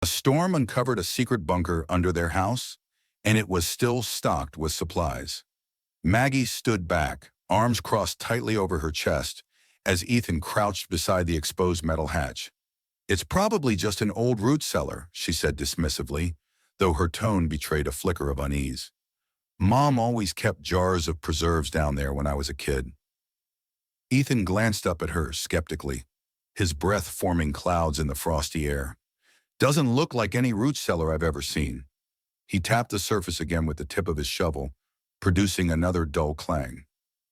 A storm uncovered a secret bunker under their house, and it was still stocked with supplies. Maggie stood back, arms crossed tightly over her chest, as Ethan crouched beside the exposed metal hatch. "It's probably just an old root cellar," she said dismissively, though her tone betrayed a flicker of unease. "Mom always kept jars of preserves down there when I was a kid." Ethan glanced up at her skeptically, his breath forming clouds in the frosty air. "Doesn't look like any root cellar I've ever seen." He tapped the surface again with the tip of his shovel, producing another dull clang.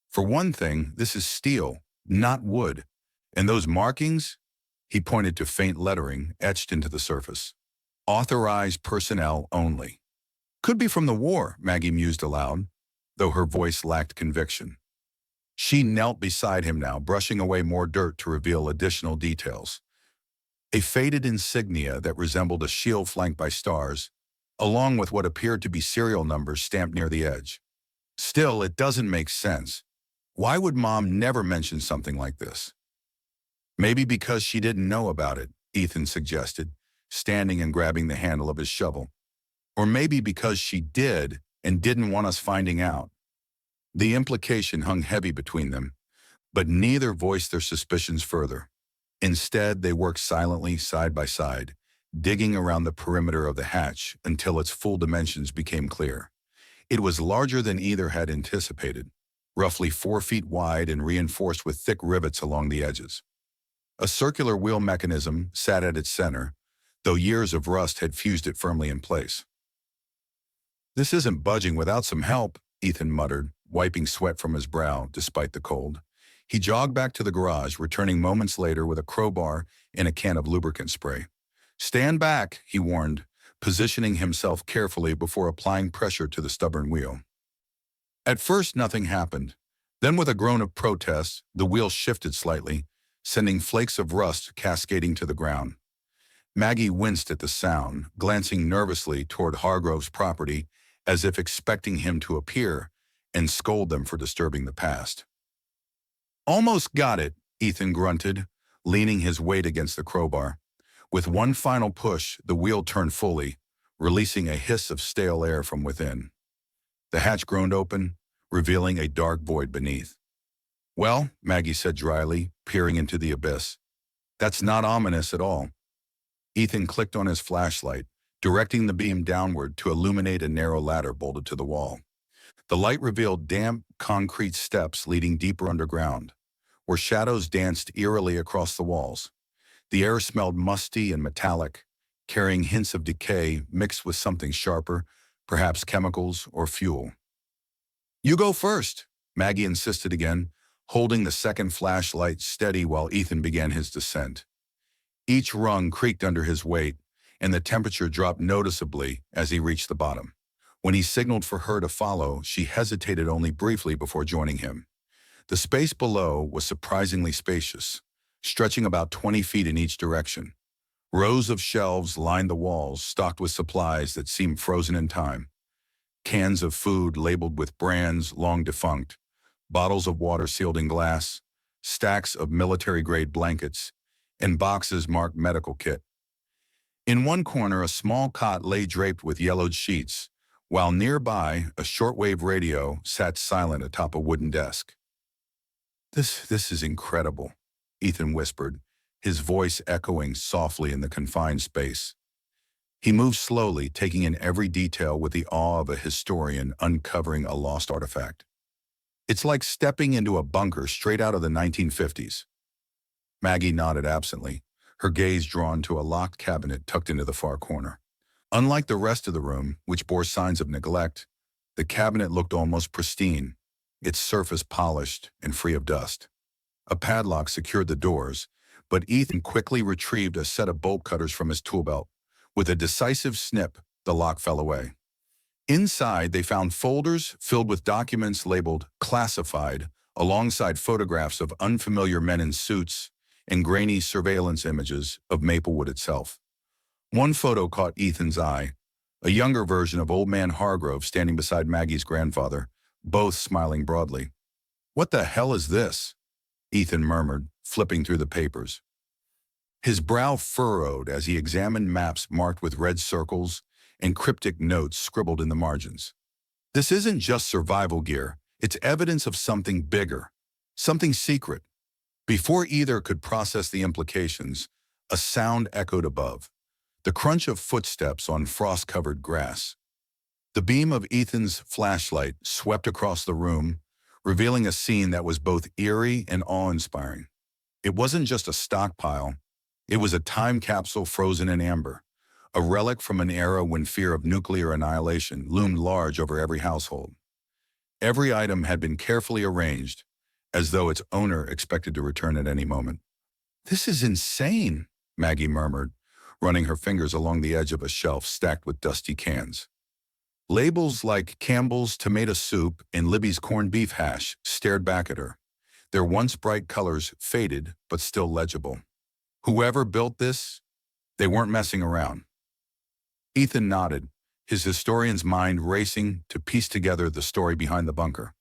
"For one thing, this is steel, not wood. And those markings?" He pointed to faint lettering etched into the surface. "Authorized personnel only." "Could be from the war," Maggie mused aloud, though her voice lacked conviction. She knelt beside him now, brushing away more dirt to reveal additional details. A faded insignia that resembled a shield flanked by stars, along with what appeared to be serial numbers stamped near the edge. "Still, it doesn't make sense. Why would Mom never mention something like this?" "Maybe because she didn't know about it," Ethan suggested, standing and grabbing the handle of his shovel. "Or maybe because she did and didn't want us finding out." The implication hung heavy between them, but neither voiced their suspicions further. Instead, they worked silently side by side, digging around the perimeter of the hatch until its full dimensions became clear. It was larger than either had anticipated, roughly 4 feet wide and reinforced with thick rivets along the edges. A circular wheel mechanism sat at its center, though years of rust had fused it firmly in place. "This isn't budging without some help," Ethan muttered, wiping sweat from his brow despite the cold. He jogged back to the garage, returning moments later with a crowbar and a can of lubricant spray. "Stand back," he warned, positioning himself carefully before applying pressure to the stubborn wheel. At first, nothing happened. Then, with a groan of protest, the wheel shifted slightly, sending flakes of rust cascading to the ground. Maggie winced at the sound, glancing nervously toward Hargrove's property as if expecting him to appear and scold them for disturbing the past. "Almost got it," Ethan grunted, leaning his weight against the crowbar. With one final push, the wheel turned fully, releasing a hiss of stale air from within. The hatch groaned open, revealing a dark void beneath. "Well," Maggie said dryly, peering into the abyss, "that's not ominous at all." Ethan clicked on his flashlight, directing the beam downward to illuminate a narrow ladder bolted to the wall. The light revealed damp, concrete steps leading deeper underground, where shadows danced eerily across the walls. The air smelled musty and metallic, carrying hints of decay mixed with something sharper, perhaps chemicals or fuel. "You go first," Maggie insisted again, holding the second flashlight steady while Ethan began his descent. Each rung creaked under his weight, and the temperature dropped noticeably as he reached the bottom. When he signaled for her to follow, she hesitated only briefly before joining him. The space below was surprisingly spacious, stretching about 20 feet in each direction. Rows of shelves lined the walls, stocked with supplies that seemed frozen in time. Cans of food labeled with brands long defunct, bottles of water sealed in glass, stacks of military-grade blankets, and boxes marked medical kit. In one corner, a small cot lay draped with yellowed sheets, while nearby, a shortwave radio sat silent atop a wooden desk. This is incredible," Ethan whispered, his voice echoing softly in the confined space. He moved slowly, taking in every detail with the awe of a historian uncovering a lost artifact. "It's like stepping into a bunker straight out of the 1950s. Maggie nodded absently, her gaze drawn to a locked cabinet tucked into the far corner. Unlike the rest of the room, which bore signs of neglect, the cabinet looked almost pristine, its surface polished and free of dust. A padlock secured the doors, but Ethan quickly retrieved a set of bolt cutters from his tool belt. With a decisive snip, the lock fell away. Inside, they found folders filled with documents labeled classified, alongside photographs of unfamiliar men in suits and grainy surveillance images of Maplewood itself. One photo caught Ethan's eye, a younger version of Old Man Hargrove standing beside Maggie's grandfather, both smiling broadly. "What the hell is this?" Ethan murmured, flipping through the papers. His brow furrowed as he examined maps marked with red circles and cryptic notes scribbled in the margins. This isn't just survival gear, it's evidence of something bigger, something secret. Before either could process the implications, a sound echoed above, the crunch of footsteps on frost-covered grass. The beam of Ethan's flashlight swept across the room, revealing a scene that was both eerie and awe-inspiring. It wasn't just a stockpile, it was a time capsule frozen in amber, a relic from an era when fear of nuclear annihilation loomed large over every household. Every item had been carefully arranged, as though its owner expected to return at any moment. "This is insane," Maggie murmured, running her fingers along the edge of a shelf stacked with dusty cans. Labels like Campbell's tomato soup and Libby's corned beef hash stared back at her, their once bright colors faded but still legible. Whoever built this, they weren't messing around. Ethan nodded, his historian's mind racing to piece together the story behind the bunker.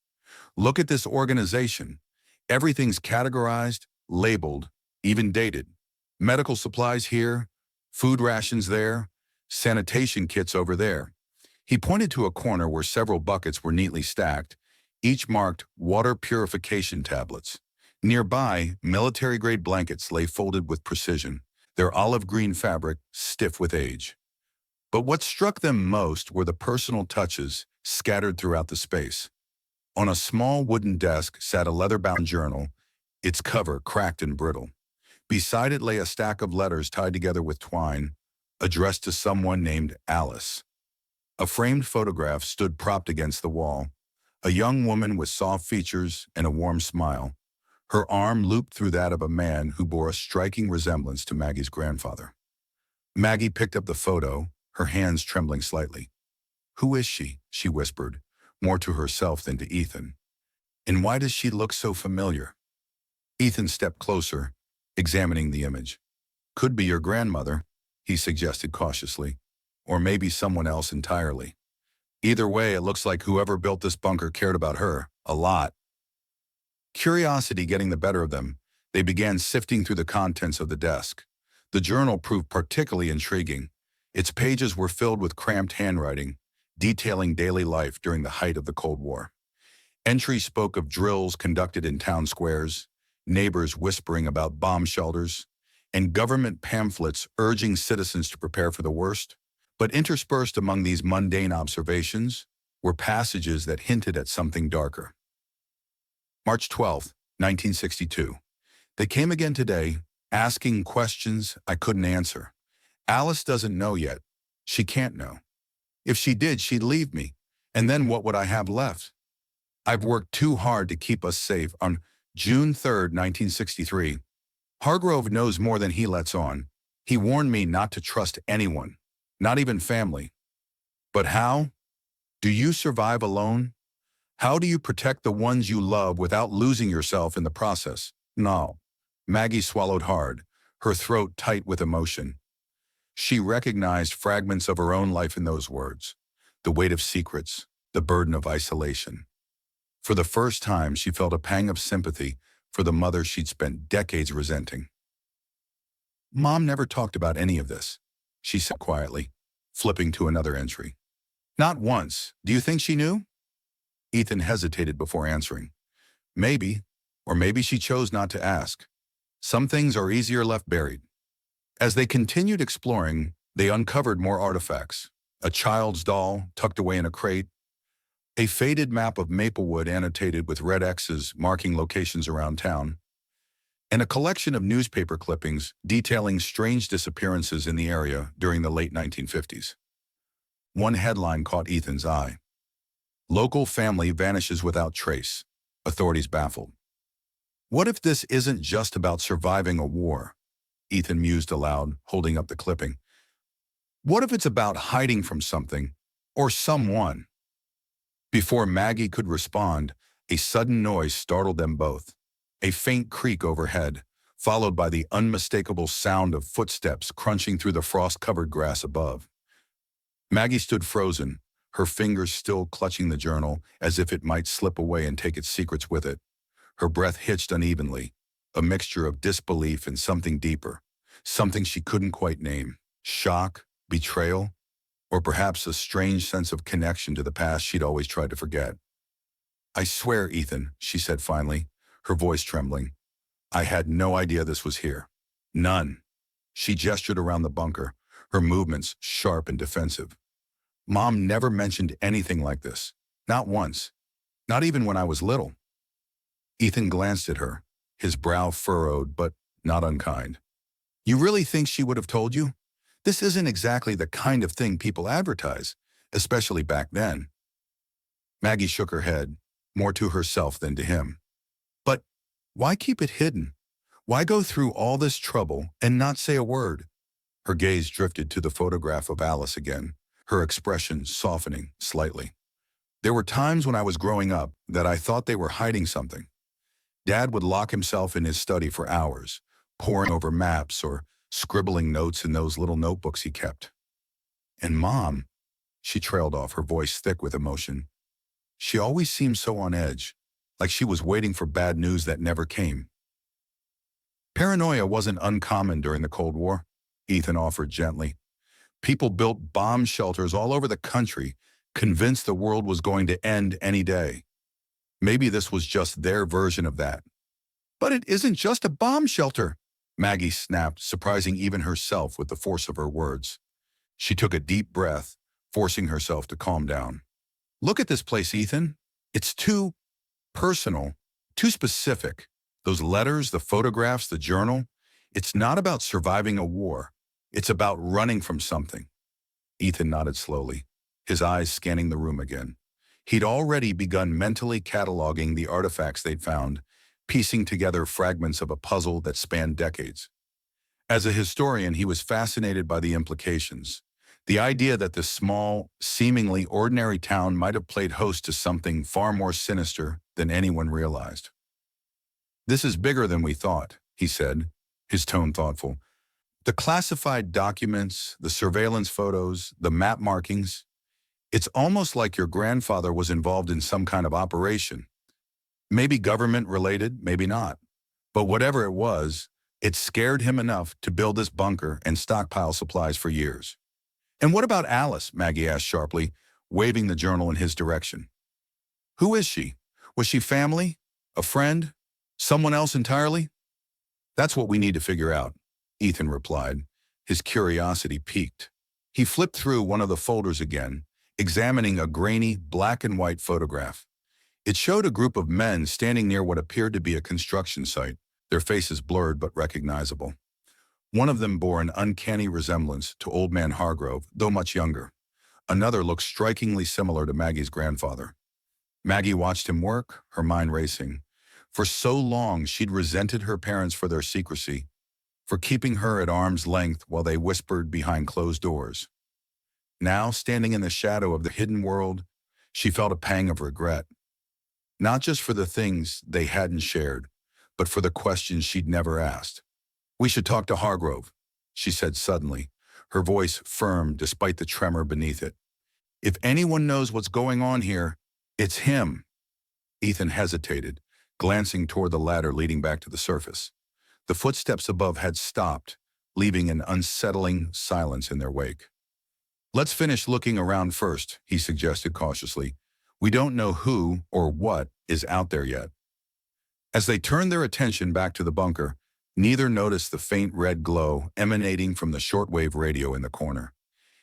"Look at this organization. Everything's categorized, labeled, even dated. Medical supplies here, food rations there, sanitation kits over there." He pointed to a corner where several buckets were neatly stacked, each marked water purification tablets. Nearby, military-grade blankets lay folded with precision, their olive-green fabric stiff with age. But what struck them most were the personal touches scattered throughout the space. On a small wooden desk sat a leather-bound journal, its cover cracked and brittle. Beside it lay a stack of letters tied together with twine, addressed to someone named Alice. A framed photograph stood propped against the wall, a young woman with soft features and a warm smile, her arm looped through that of a man who bore a striking resemblance to Maggie's grandfather. Maggie picked up the photo, her hands trembling slightly. "Who is she?" she whispered, more to herself than to Ethan. "And why does she look so familiar?" Ethan stepped closer, examining the image. "Could be your grandmother," he suggested cautiously, "or maybe someone else entirely. Either way, it looks like whoever built this bunker cared about her, a lot." Curiosity getting the better of them, they began sifting through the contents of the desk. The journal proved particularly intriguing. Its pages were filled with cramped handwriting, detailing daily life during the height of the Cold War. Entries spoke of drills conducted in town squares, neighbors whispering about bomb shelters, and government pamphlets urging citizens to prepare for the worst. But interspersed among these mundane observations were passages that hinted at something darker. March 12, 1962. They came again today, asking questions I couldn't answer. Alice doesn't know yet. She can't know. If she did, she'd leave me. And then what would I have left? I've worked too hard to keep us safe. On June 3, 1963, Hargrove knows more than he lets on. He warned me not to trust anyone, not even family. But how? Do you survive alone? How do you protect the ones you love without losing yourself in the process? No. Maggie swallowed hard, her throat tight with emotion. She recognized fragments of her own life in those words, the weight of secrets, the burden of isolation. For the first time, she felt a pang of sympathy for the mother she'd spent decades resenting. "Mom never talked about any of this," she said quietly, flipping to another entry. "Not once. Do you think she knew?" Ethan hesitated before answering. Maybe, or maybe she chose not to ask. Some things are easier left buried. As they continued exploring, they uncovered more artifacts. A child's doll tucked away in a crate, a faded map of Maplewood annotated with red X's marking locations around town, and a collection of newspaper clippings detailing strange disappearances in the area during the late 1950s. One headline caught Ethan's eye. "Local family vanishes without trace. Authorities baffled." What if this isn't just about surviving a war? Ethan mused aloud, holding up the clipping. What if it's about hiding from something, or someone? Before Maggie could respond, a sudden noise startled them both. A faint creak overhead, followed by the unmistakable sound of footsteps crunching through the frost-covered grass above. Maggie stood frozen, her fingers still clutching the journal as if it might slip away and take its secrets with it. Her breath hitched unevenly, a mixture of disbelief and something deeper. something she couldn't quite name. Shock, betrayal, or perhaps a strange sense of connection to the past she'd always tried to forget. "I swear, Ethan," she said finally, her voice trembling, "I had no idea this was here. None." She gestured around the bunker, her movements sharp and defensive. "Mom never mentioned anything like this. Not once. Not even when I was little." Ethan glanced at her, his brow furrowed but not unkind. "You really think she would have told you? This isn't exactly the kind of thing people advertise, especially back then." Maggie shook her head, more to herself than to him. "But why keep it hidden? Why go through all this trouble and not say a word?" Her gaze drifted to the photograph of Alice again, her expression softening slightly. "There were times when I was growing up that I thought they were hiding something. Dad would lock himself in his study for hours, poring over maps or scribbling notes in those little notebooks he kept. And Mom," she trailed off, her voice thick with emotion, "she always seemed so on edge, like she was waiting for bad news that never came." "Paranoia wasn't uncommon during the Cold War," Ethan offered gently. "People built bomb shelters all over the country, convinced the world was going to end any day. Maybe this was just their version of that." "But it isn't just a bomb shelter," Maggie snapped, surprising even herself with the force of her words. She took a deep breath, forcing herself to calm down. "Look at this place, Ethan. It's too personal, too specific. Those letters, the photographs, the journal. It's not about surviving a war. It's about running from something." Ethan nodded slowly, his eyes scanning the room again. He'd already begun mentally cataloging the artifacts they'd found, piecing together fragments of a puzzle that spanned decades. As a historian, he was fascinated by the implications. The idea that this small, seemingly ordinary town might have played host to something far more sinister than anyone realized. "This is bigger than we thought," he said, his tone thoughtful. "The classified documents, the surveillance photos, the map markings. It's almost like your grandfather was involved in some kind of operation. Maybe government-related, maybe not. But whatever it was, it scared him enough to build this bunker and stockpile supplies for years." "And what about Alice?" Maggie asked sharply, waving the journal in his direction. "Who is she? Was she family? A friend? Someone else entirely?" "That's what we need to figure out," Ethan replied, his curiosity piqued. He flipped through one of the folders again, examining a grainy black and white photograph. It showed a group of men standing near what appeared to be a construction site, their faces blurred but recognizable. One of them bore an uncanny resemblance to Old Man Hargrove, though much younger. Another looked strikingly similar to Maggie's grandfather. Maggie watched him work, her mind racing. For so long, she'd resented her parents for their secrecy, for keeping her at arm's length while they whispered behind closed doors. Now, standing in the shadow of the hidden world, she felt a pang of regret. Not just for the things they hadn't shared, but for the questions she'd never asked. "We should talk to Hargrove," she said suddenly, her voice firm despite the tremor beneath it. "If anyone knows what's going on here, it's him." Ethan hesitated, glancing toward the ladder leading back to the surface. The footsteps above had stopped, leaving an unsettling silence in their wake. "Let's finish looking around first," he suggested cautiously. "We don't know who or what is out there yet." As they turned their attention back to the bunker, neither noticed the faint red glow emanating from the shortwave radio in the corner.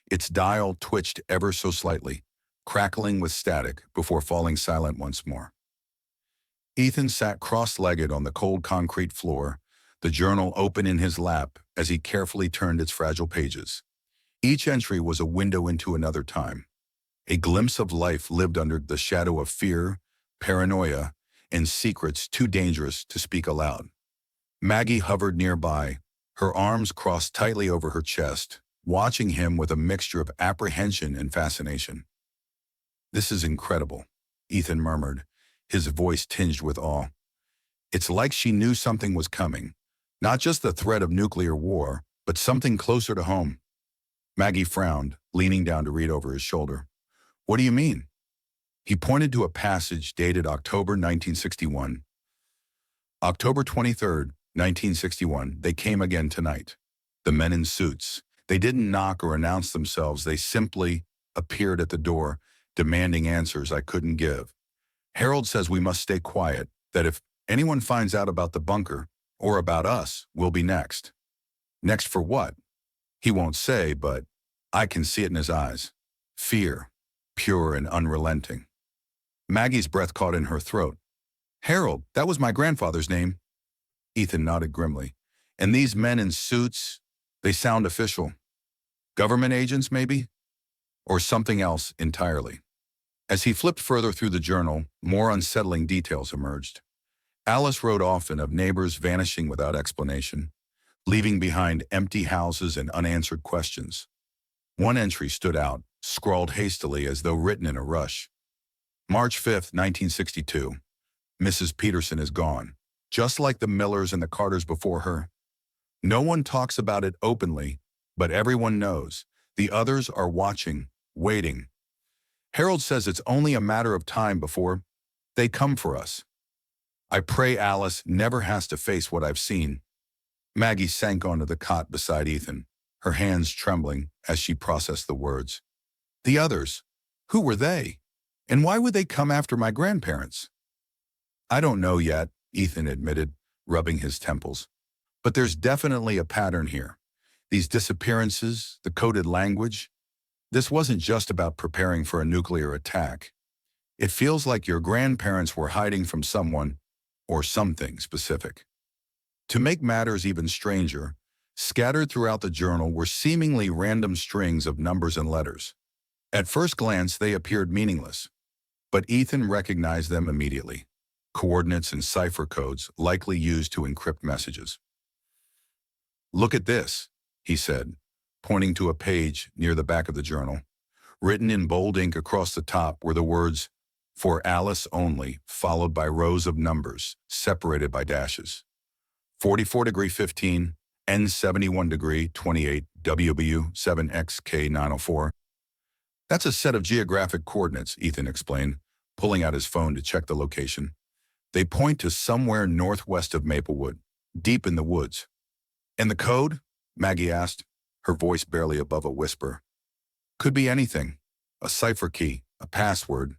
Its dial twitched ever so slightly, crackling with static before falling silent once more. Ethan sat cross-legged on the cold concrete floor, the journal open in his lap as he carefully turned its fragile pages. Each entry was a window into another time, a glimpse of life lived under the shadow of fear, paranoia, and secrets too dangerous to speak aloud. Maggie hovered nearby, her arms crossed tightly over her chest, watching him with a mixture of apprehension and fascination. "This is incredible," Ethan murmured, his voice tinged with awe. It's like she knew something was coming, not just the threat of nuclear war, but something closer to home. Maggie frowned, leaning down to read over his shoulder. "What do you mean?" He pointed to a passage dated October 1961. "October 23rd, 1961, they came again tonight. The men in suits. They didn't knock or announce themselves. They simply appeared at the door, demanding answers I couldn't give. Harold says we must stay quiet, that if anyone finds out about the bunker or about us, we'll be next. Next for what? He won't say, but I can see it in his eyes. Fear, pure and unrelenting. Maggie's breath caught in her throat. Harold, that was my grandfather's name. Ethan nodded grimly. And these men in suits, they sound official. Government agents, maybe? Or something else entirely. As he flipped further through the journal, more unsettling details emerged. Alice wrote often of neighbors vanishing without explanation, leaving behind empty houses and unanswered questions. One entry stood out, scrawled hastily as though written in a rush. March 5th, 1962. Mrs. Peterson is gone, just like the Millers and the Carters before her. No one talks about it openly, but everyone knows. The others are watching, waiting. Harold says it's only a matter of time before they come for us. I pray Alice never has to face what I've seen. Maggie sank onto the cot beside Ethan, her hands trembling as she processed the words. The others, who were they? And why would they come after my grandparents? I don't know yet, Ethan admitted, rubbing his temples. But there's definitely a pattern here. These disappearances, the coded language. This wasn't just about preparing for a nuclear attack. It feels like your grandparents were hiding from someone or something specific. To make matters even stranger, scattered throughout the journal were seemingly random strings of numbers and letters. At first glance, they appeared meaningless, but Ethan recognized them immediately. Coordinates and cipher codes likely used to encrypt messages. Look at this, he said, pointing to a page near the back of the journal. Written in bold ink across the top were the words, "For Alice only," followed by rows of numbers, separated by dashes. 44°15, N71°28, WBU 7XK904. That's a set of geographic coordinates, Ethan explained, pulling out his phone to check the location. They point to somewhere northwest of Maplewood, deep in the woods. And the code? Maggie asked, her voice barely above a whisper. Could be anything. A cipher key, a password,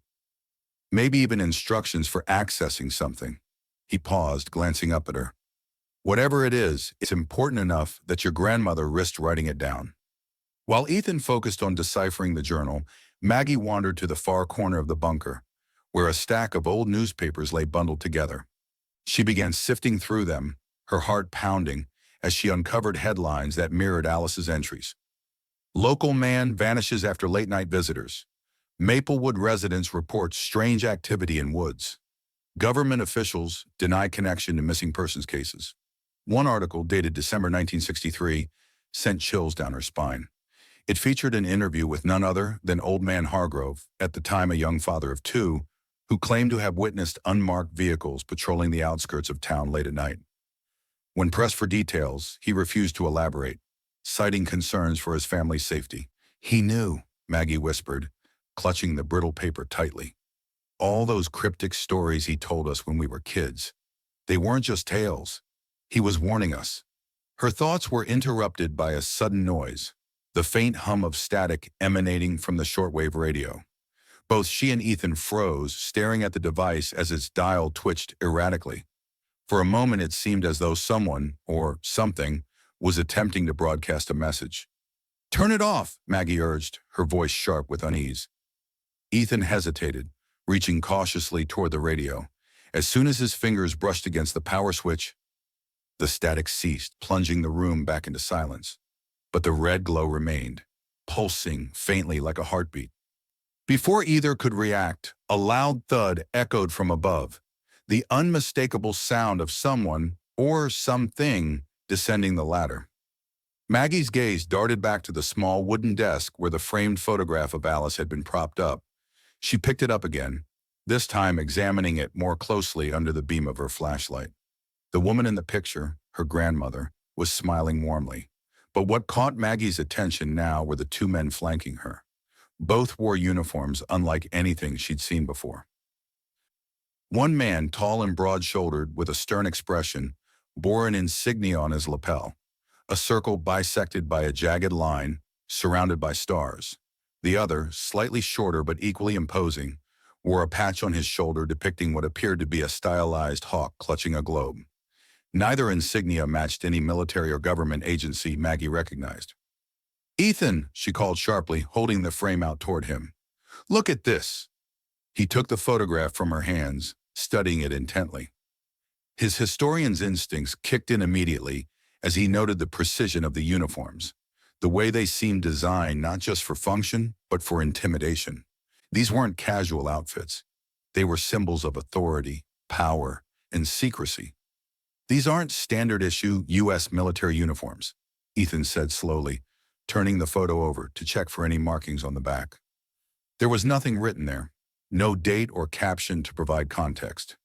maybe even instructions for accessing something. He paused, glancing up at her. Whatever it is, it's important enough that your grandmother risked writing it down. While Ethan focused on deciphering the journal, Maggie wandered to the far corner of the bunker, where a stack of old newspapers lay bundled together. She began sifting through them, her heart pounding, as she uncovered headlines that mirrored Alice's entries. Local man vanishes after late-night visitors. Maplewood residents report strange activity in woods. Government officials deny connection to missing persons cases. One article, dated December 1963, sent chills down her spine. It featured an interview with none other than Old Man Hargrove, at the time a young father of two, who claimed to have witnessed unmarked vehicles patrolling the outskirts of town late at night. When pressed for details, he refused to elaborate, citing concerns for his family's safety. He knew, Maggie whispered, clutching the brittle paper tightly. All those cryptic stories he told us when we were kids. They weren't just tales. He was warning us. Her thoughts were interrupted by a sudden noise, the faint hum of static emanating from the shortwave radio. Both she and Ethan froze, staring at the device as its dial twitched erratically. For a moment, it seemed as though someone, or something, was attempting to broadcast a message. Turn it off, Maggie urged, her voice sharp with unease. Ethan hesitated, reaching cautiously toward the radio. As soon as his fingers brushed against the power switch, the static ceased, plunging the room back into silence. But the red glow remained, pulsing faintly like a heartbeat. Before either could react, a loud thud echoed from above, the unmistakable sound of someone or something descending the ladder. Maggie's gaze darted back to the small wooden desk where the framed photograph of Alice had been propped up. She picked it up again, this time examining it more closely under the beam of her flashlight. The woman in the picture, her grandmother, was smiling warmly. But what caught Maggie's attention now were the two men flanking her. Both wore uniforms unlike anything she'd seen before. One man, tall and broad-shouldered, with a stern expression, bore an insignia on his lapel, a circle bisected by a jagged line, surrounded by stars. The other, slightly shorter but equally imposing, wore a patch on his shoulder depicting what appeared to be a stylized hawk clutching a globe. Neither insignia matched any military or government agency Maggie recognized. "Ethan," she called sharply, holding the frame out toward him. "Look at this." He took the photograph from her hands, studying it intently. His historian's instincts kicked in immediately as he noted the precision of the uniforms, the way they seemed designed not just for function, but for intimidation. These weren't casual outfits. They were symbols of authority, power, and secrecy. "These aren't standard-issue U.S. military uniforms," Ethan said slowly, turning the photo over to check for any markings on the back. There was nothing written there, no date or caption to provide context.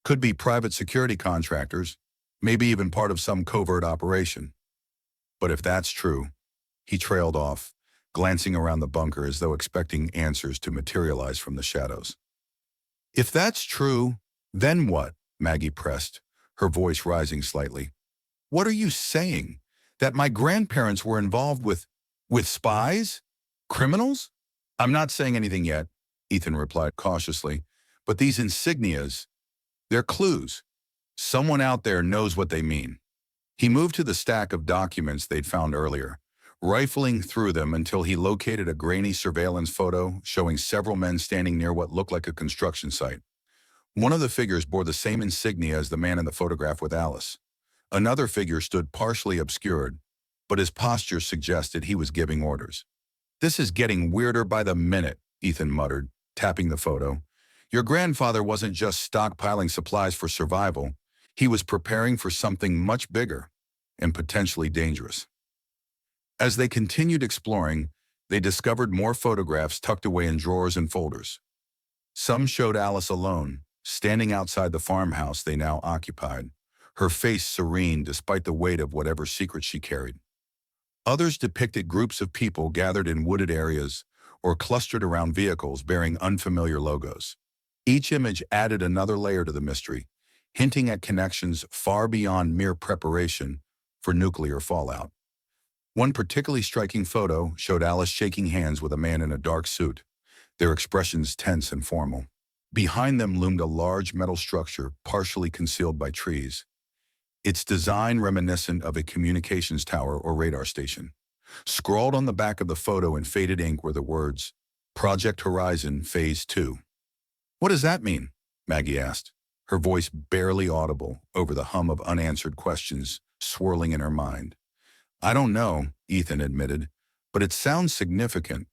Could be private security contractors, maybe even part of some covert operation. But if that's true, he trailed off, glancing around the bunker as though expecting answers to materialize from the shadows. "If that's true, then what?" Maggie pressed, her voice rising slightly. "What are you saying? That my grandparents were involved with spies? Criminals?" "I'm not saying anything yet," Ethan replied cautiously, "but these insignias, they're clues. Someone out there knows what they mean." He moved to the stack of documents they'd found earlier, rifling through them until he located a grainy surveillance photo showing several men standing near what looked like a construction site. One of the figures bore the same insignia as the man in the photograph with Alice. Another figure stood partially obscured, but his posture suggested he was giving orders. "This is getting weirder by the minute," Ethan muttered, tapping the photo. "Your grandfather wasn't just stockpiling supplies for survival. He was preparing for something much bigger and potentially dangerous." As they continued exploring, they discovered more photographs tucked away in drawers and folders. Some showed Alice alone, standing outside the farmhouse they now occupied, her face serene despite the weight of whatever secret she carried. Others depicted groups of people gathered in wooded areas or clustered around vehicles bearing unfamiliar logos. Each image added another layer to the mystery, hinting at connections far beyond mere preparation for nuclear fallout. One particularly striking photo showed Alice shaking hands with a man in a dark suit, their expressions tense and formal. Behind them loomed a large metal structure partially concealed by trees, its design reminiscent of a communications tower or radar station. Scrawled on the back of the photo in faded ink were the words, "Project Horizon Phase 2. "What does that mean?" Maggie asked, her voice barely audible over the hum of unanswered questions swirling in her mind. "I don't know," Ethan admitted, "but it sounds significant.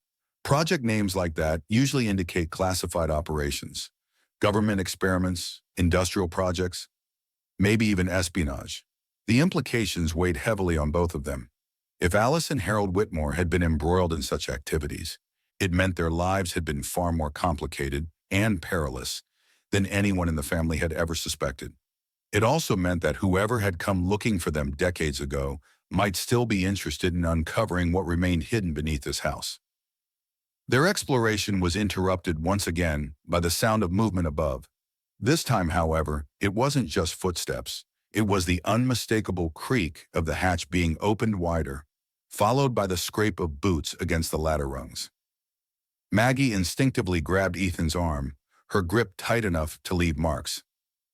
Project names like that usually indicate classified operations, government experiments, industrial projects, maybe even espionage." The implications weighed heavily on both of them. If Alice and Harold Whitmore had been embroiled in such activities, it meant their lives had been far more complicated and perilous than anyone in the family had ever suspected. It also meant that whoever had come looking for them decades ago might still be interested in uncovering what remained hidden beneath this house. Their exploration was interrupted once again by the sound of movement above. This time, however, it wasn't just footsteps. It was the unmistakable creak of the hatch being opened wider, followed by the scrape of boots against the ladder rungs. Maggie instinctively grabbed Ethan's arm, her grip tight enough to leave marks.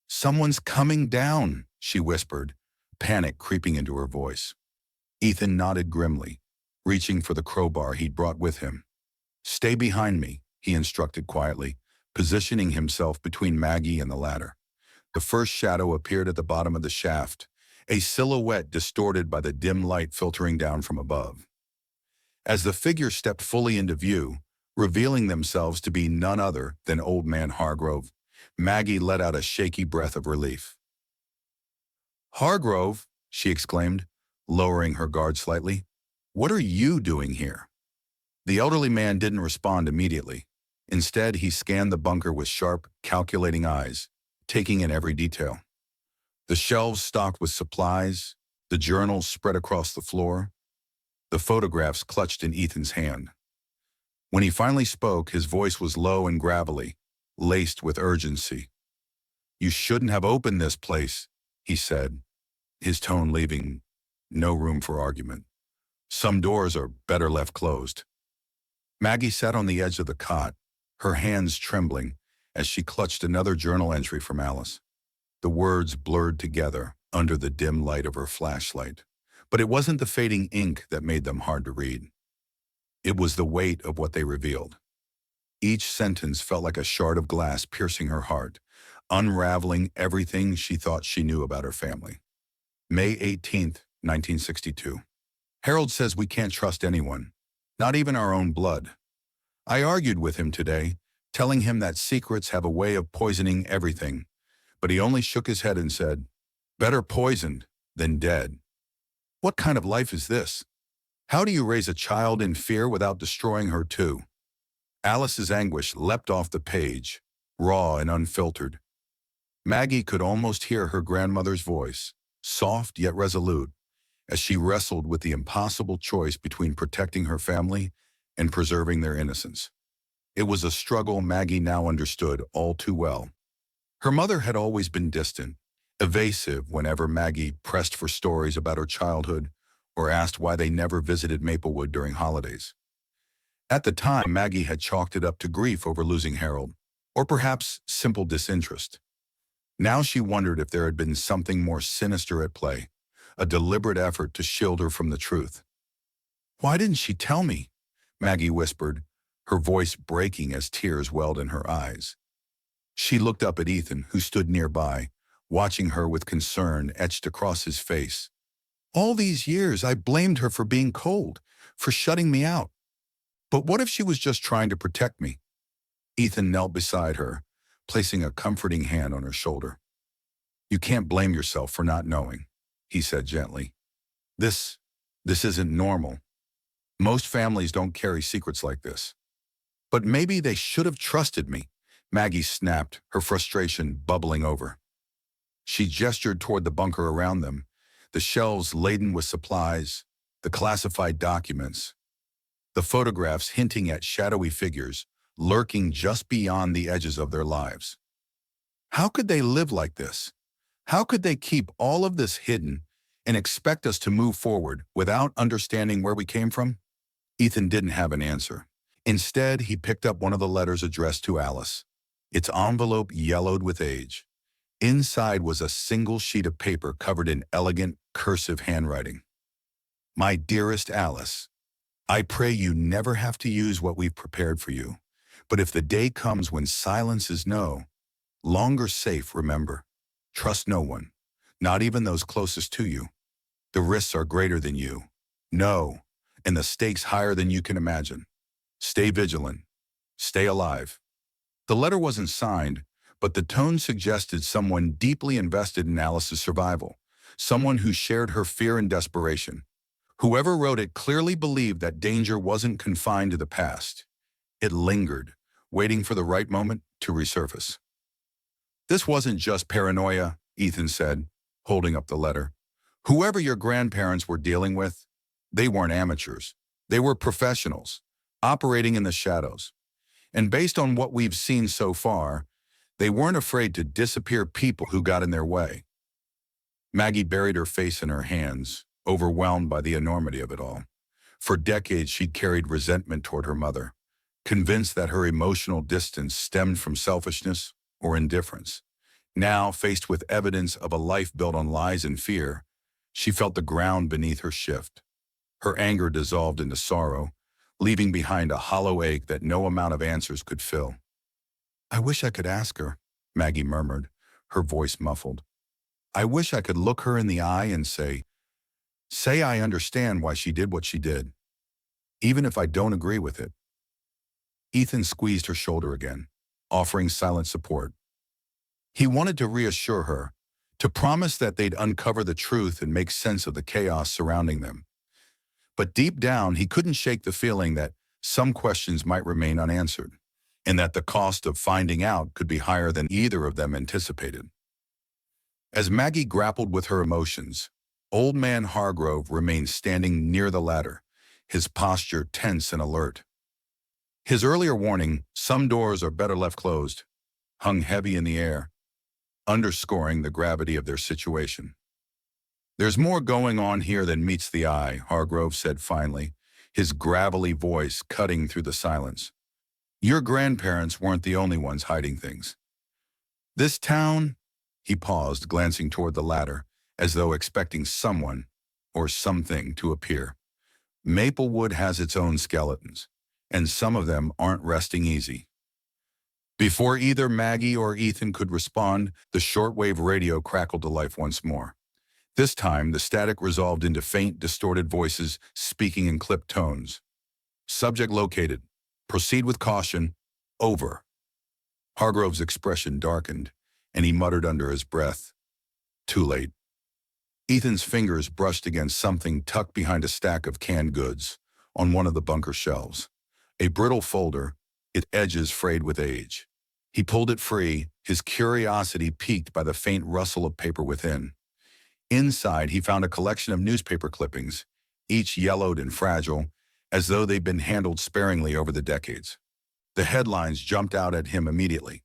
"Someone's coming down," she whispered, panic creeping into her voice. Ethan nodded grimly, reaching for the crowbar he'd brought with him. "Stay behind me," he instructed quietly, positioning himself between Maggie and the ladder. The first shadow appeared at the bottom of the shaft, a silhouette distorted by the dim light filtering down from above. As the figure stepped fully into view, revealing themselves to be none other than Old Man Hargrove, Maggie let out a shaky breath of relief. "Hargrove," she exclaimed, lowering her guard slightly, "what are you doing here?" The elderly man didn't respond immediately. Instead, he scanned the bunker with sharp, calculating eyes, taking in every detail. The shelves stocked with supplies, the journals spread across the floor, the photographs clutched in Ethan's hand. When he finally spoke, his voice was low and gravelly, laced with urgency. "You shouldn't have opened this place," he said, his tone leaving No room for argument. Some doors are better left closed. Maggie sat on the edge of the cot, her hands trembling as she clutched another journal entry from Alice. The words blurred together under the dim light of her flashlight. But it wasn't the fading ink that made them hard to read. It was the weight of what they revealed. Each sentence felt like a shard of glass piercing her heart, unraveling everything she thought she knew about her family. May 18th, 1962. Harold says we can't trust anyone, not even our own blood. I argued with him today, telling him that secrets have a way of poisoning everything, but he only shook his head and said, "Better poisoned than dead." What kind of life is this? How do you raise a child in fear without destroying her too? Alice's anguish leapt off the page, raw and unfiltered. Maggie could almost hear her grandmother's voice, soft yet resolute, as she wrestled with the impossible choice between protecting her family and preserving their innocence. It was a struggle Maggie now understood all too well. Her mother had always been distant, evasive whenever Maggie pressed for stories about her childhood or asked why they never visited Maplewood during holidays. At the time, Maggie had chalked it up to grief over losing Harold, or perhaps simple disinterest. Now she wondered if there had been something more sinister at play, a deliberate effort to shield her from the truth. "Why didn't she tell me?" Maggie whispered, her voice breaking as tears welled in her eyes. She looked up at Ethan, who stood nearby, watching her with concern etched across his face. "All these years I blamed her for being cold, for shutting me out. But what if she was just trying to protect me?" Ethan knelt beside her, placing a comforting hand on her shoulder. "You can't blame yourself for not knowing," he said gently. This isn't normal. Most families don't carry secrets like this." "But maybe they should have trusted me," Maggie snapped, her frustration bubbling over. She gestured toward the bunker around them, the shelves laden with supplies, the classified documents, the photographs hinting at shadowy figures lurking just beyond the edges of their lives. How could they live like this? How could they keep all of this hidden and expect us to move forward without understanding where we came from? Ethan didn't have an answer. Instead, he picked up one of the letters addressed to Alice, its envelope yellowed with age. Inside was a single sheet of paper covered in elegant, cursive handwriting. "My dearest Alice, I pray you never have to use what we've prepared for you. But if the day comes when silence is no longer safe, remember, trust no one, not even those closest to you. The risks are greater than you. No, and the stakes higher than you can imagine. Stay vigilant. Stay alive." The letter wasn't signed, but the tone suggested someone deeply invested in Alice's survival, someone who shared her fear and desperation. Whoever wrote it clearly believed that danger wasn't confined to the past. It lingered, waiting for the right moment to resurface. "This wasn't just paranoia," Ethan said, holding up the letter. "Whoever your grandparents were dealing with, they weren't amateurs. They were professionals, operating in the shadows. And based on what we've seen so far, they weren't afraid to disappear people who got in their way." Maggie buried her face in her hands, overwhelmed by the enormity of it all. For decades, she'd carried resentment toward her mother, convinced that her emotional distance stemmed from selfishness or indifference. Now, faced with evidence of a life built on lies and fear, she felt the ground beneath her shift. Her anger dissolved into sorrow, leaving behind a hollow ache that no amount of answers could fill. "I wish I could ask her," Maggie murmured, her voice muffled. "I wish I could look her in the eye and say I understand why she did what she did, even if I don't agree with it." Ethan squeezed her shoulder again, offering silent support. He wanted to reassure her, to promise that they'd uncover the truth and make sense of the chaos surrounding them. But deep down, he couldn't shake the feeling that some questions might remain unanswered, and that the cost of finding out could be higher than either of them anticipated. As Maggie grappled with her emotions, Old Man Hargrove remained standing near the ladder, his posture tense and alert. His earlier warning, "Some doors are better left closed," hung heavy in the air, underscoring the gravity of their situation. There's more going on here than meets the eye, Hargrove said finally, his gravelly voice cutting through the silence. Your grandparents weren't the only ones hiding things. This town, he paused, glancing toward the ladder, as though expecting someone or something to appear. Maplewood has its own skeletons, and some of them aren't resting easy. Before either Maggie or Ethan could respond, the shortwave radio crackled to life once more. This time, the static resolved into faint, distorted voices speaking in clipped tones. Subject located. Proceed with caution. Over. Hargrove's expression darkened, and he muttered under his breath, too late. Ethan's fingers brushed against something tucked behind a stack of canned goods on one of the bunker shelves. A brittle folder, its edges frayed with age. He pulled it free, his curiosity piqued by the faint rustle of paper within. Inside, he found a collection of newspaper clippings, each yellowed and fragile, as though they'd been handled sparingly over the decades. The headlines jumped out at him immediately.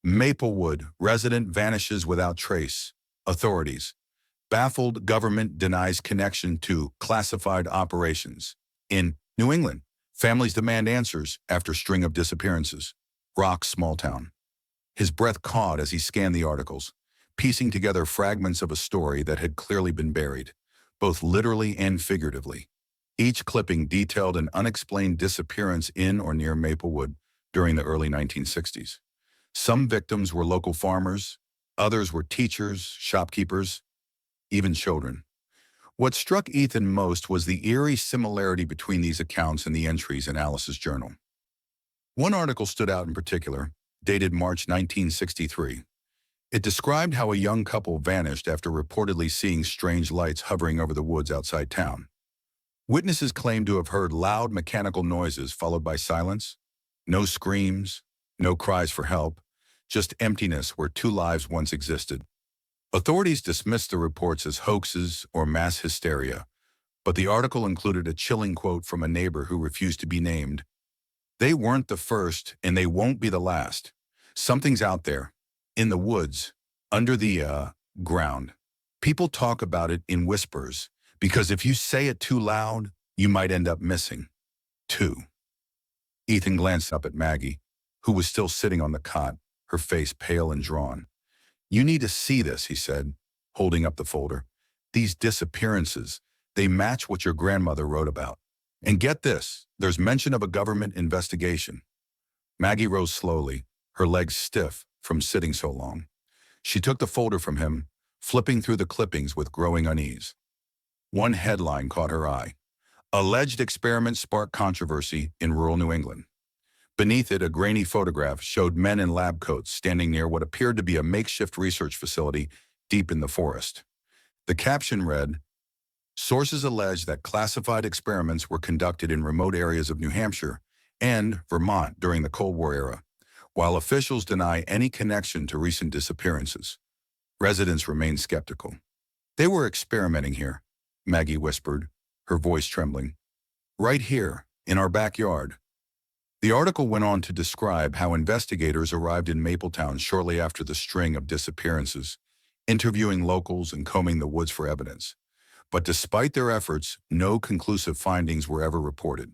Maplewood, resident vanishes without trace. Authorities. Baffled government denies connection to classified operations. In New England, families demand answers after string of disappearances. Rock small town. His breath caught as he scanned the articles, piecing together fragments of a story that had clearly been buried, both literally and figuratively. Each clipping detailed an unexplained disappearance in or near Maplewood during the early 1960s. Some victims were local farmers, others were teachers, shopkeepers, even children. What struck Ethan most was the eerie similarity between these accounts and the entries in Alice's journal. One article stood out in particular, dated March 1963. It described how a young couple vanished after reportedly seeing strange lights hovering over the woods outside town. Witnesses claimed to have heard loud mechanical noises followed by silence. No screams, no cries for help, just emptiness where two lives once existed. Authorities dismissed the reports as hoaxes or mass hysteria, but the article included a chilling quote from a neighbor who refused to be named. They weren't the first, and they won't be the last. Something's out there, in the woods, under the ground. People talk about it in whispers, because if you say it too loud, you might end up missing. 2. Ethan glanced up at Maggie, who was still sitting on the cot, her face pale and drawn. You need to see this, he said, holding up the folder. These disappearances, they match what your grandmother wrote about. And get this, there's mention of a government investigation. Maggie rose slowly, her legs stiff from sitting so long. She took the folder from him, flipping through the clippings with growing unease. One headline caught her eye. Alleged experiment sparked controversy in rural New England. Beneath it, a grainy photograph showed men in lab coats standing near what appeared to be a makeshift research facility deep in the forest. The caption read, Sources allege that classified experiments were conducted in remote areas of New Hampshire and Vermont during the Cold War era, while officials deny any connection to recent disappearances. Residents remain skeptical. They were experimenting here, Maggie whispered, her voice trembling. Right here, in our backyard. The article went on to describe how investigators arrived in Mapletown shortly after the string of disappearances, interviewing locals and combing the woods for evidence. But despite their efforts, no conclusive findings were ever reported.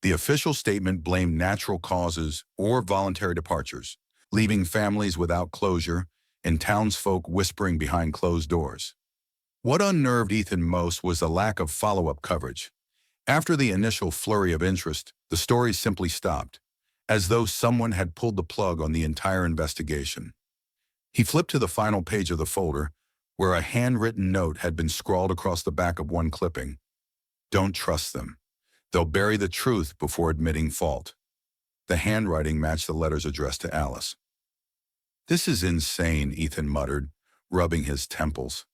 The official statement blamed natural causes or voluntary departures, leaving families without closure and townsfolk whispering behind closed doors. What unnerved Ethan most was the lack of follow-up coverage. After the initial flurry of interest, the story simply stopped, as though someone had pulled the plug on the entire investigation. He flipped to the final page of the folder, where a handwritten note had been scrawled across the back of one clipping. Don't trust them. They'll bury the truth before admitting fault. The handwriting matched the letters addressed to Alice. This is insane, Ethan muttered, rubbing his temples.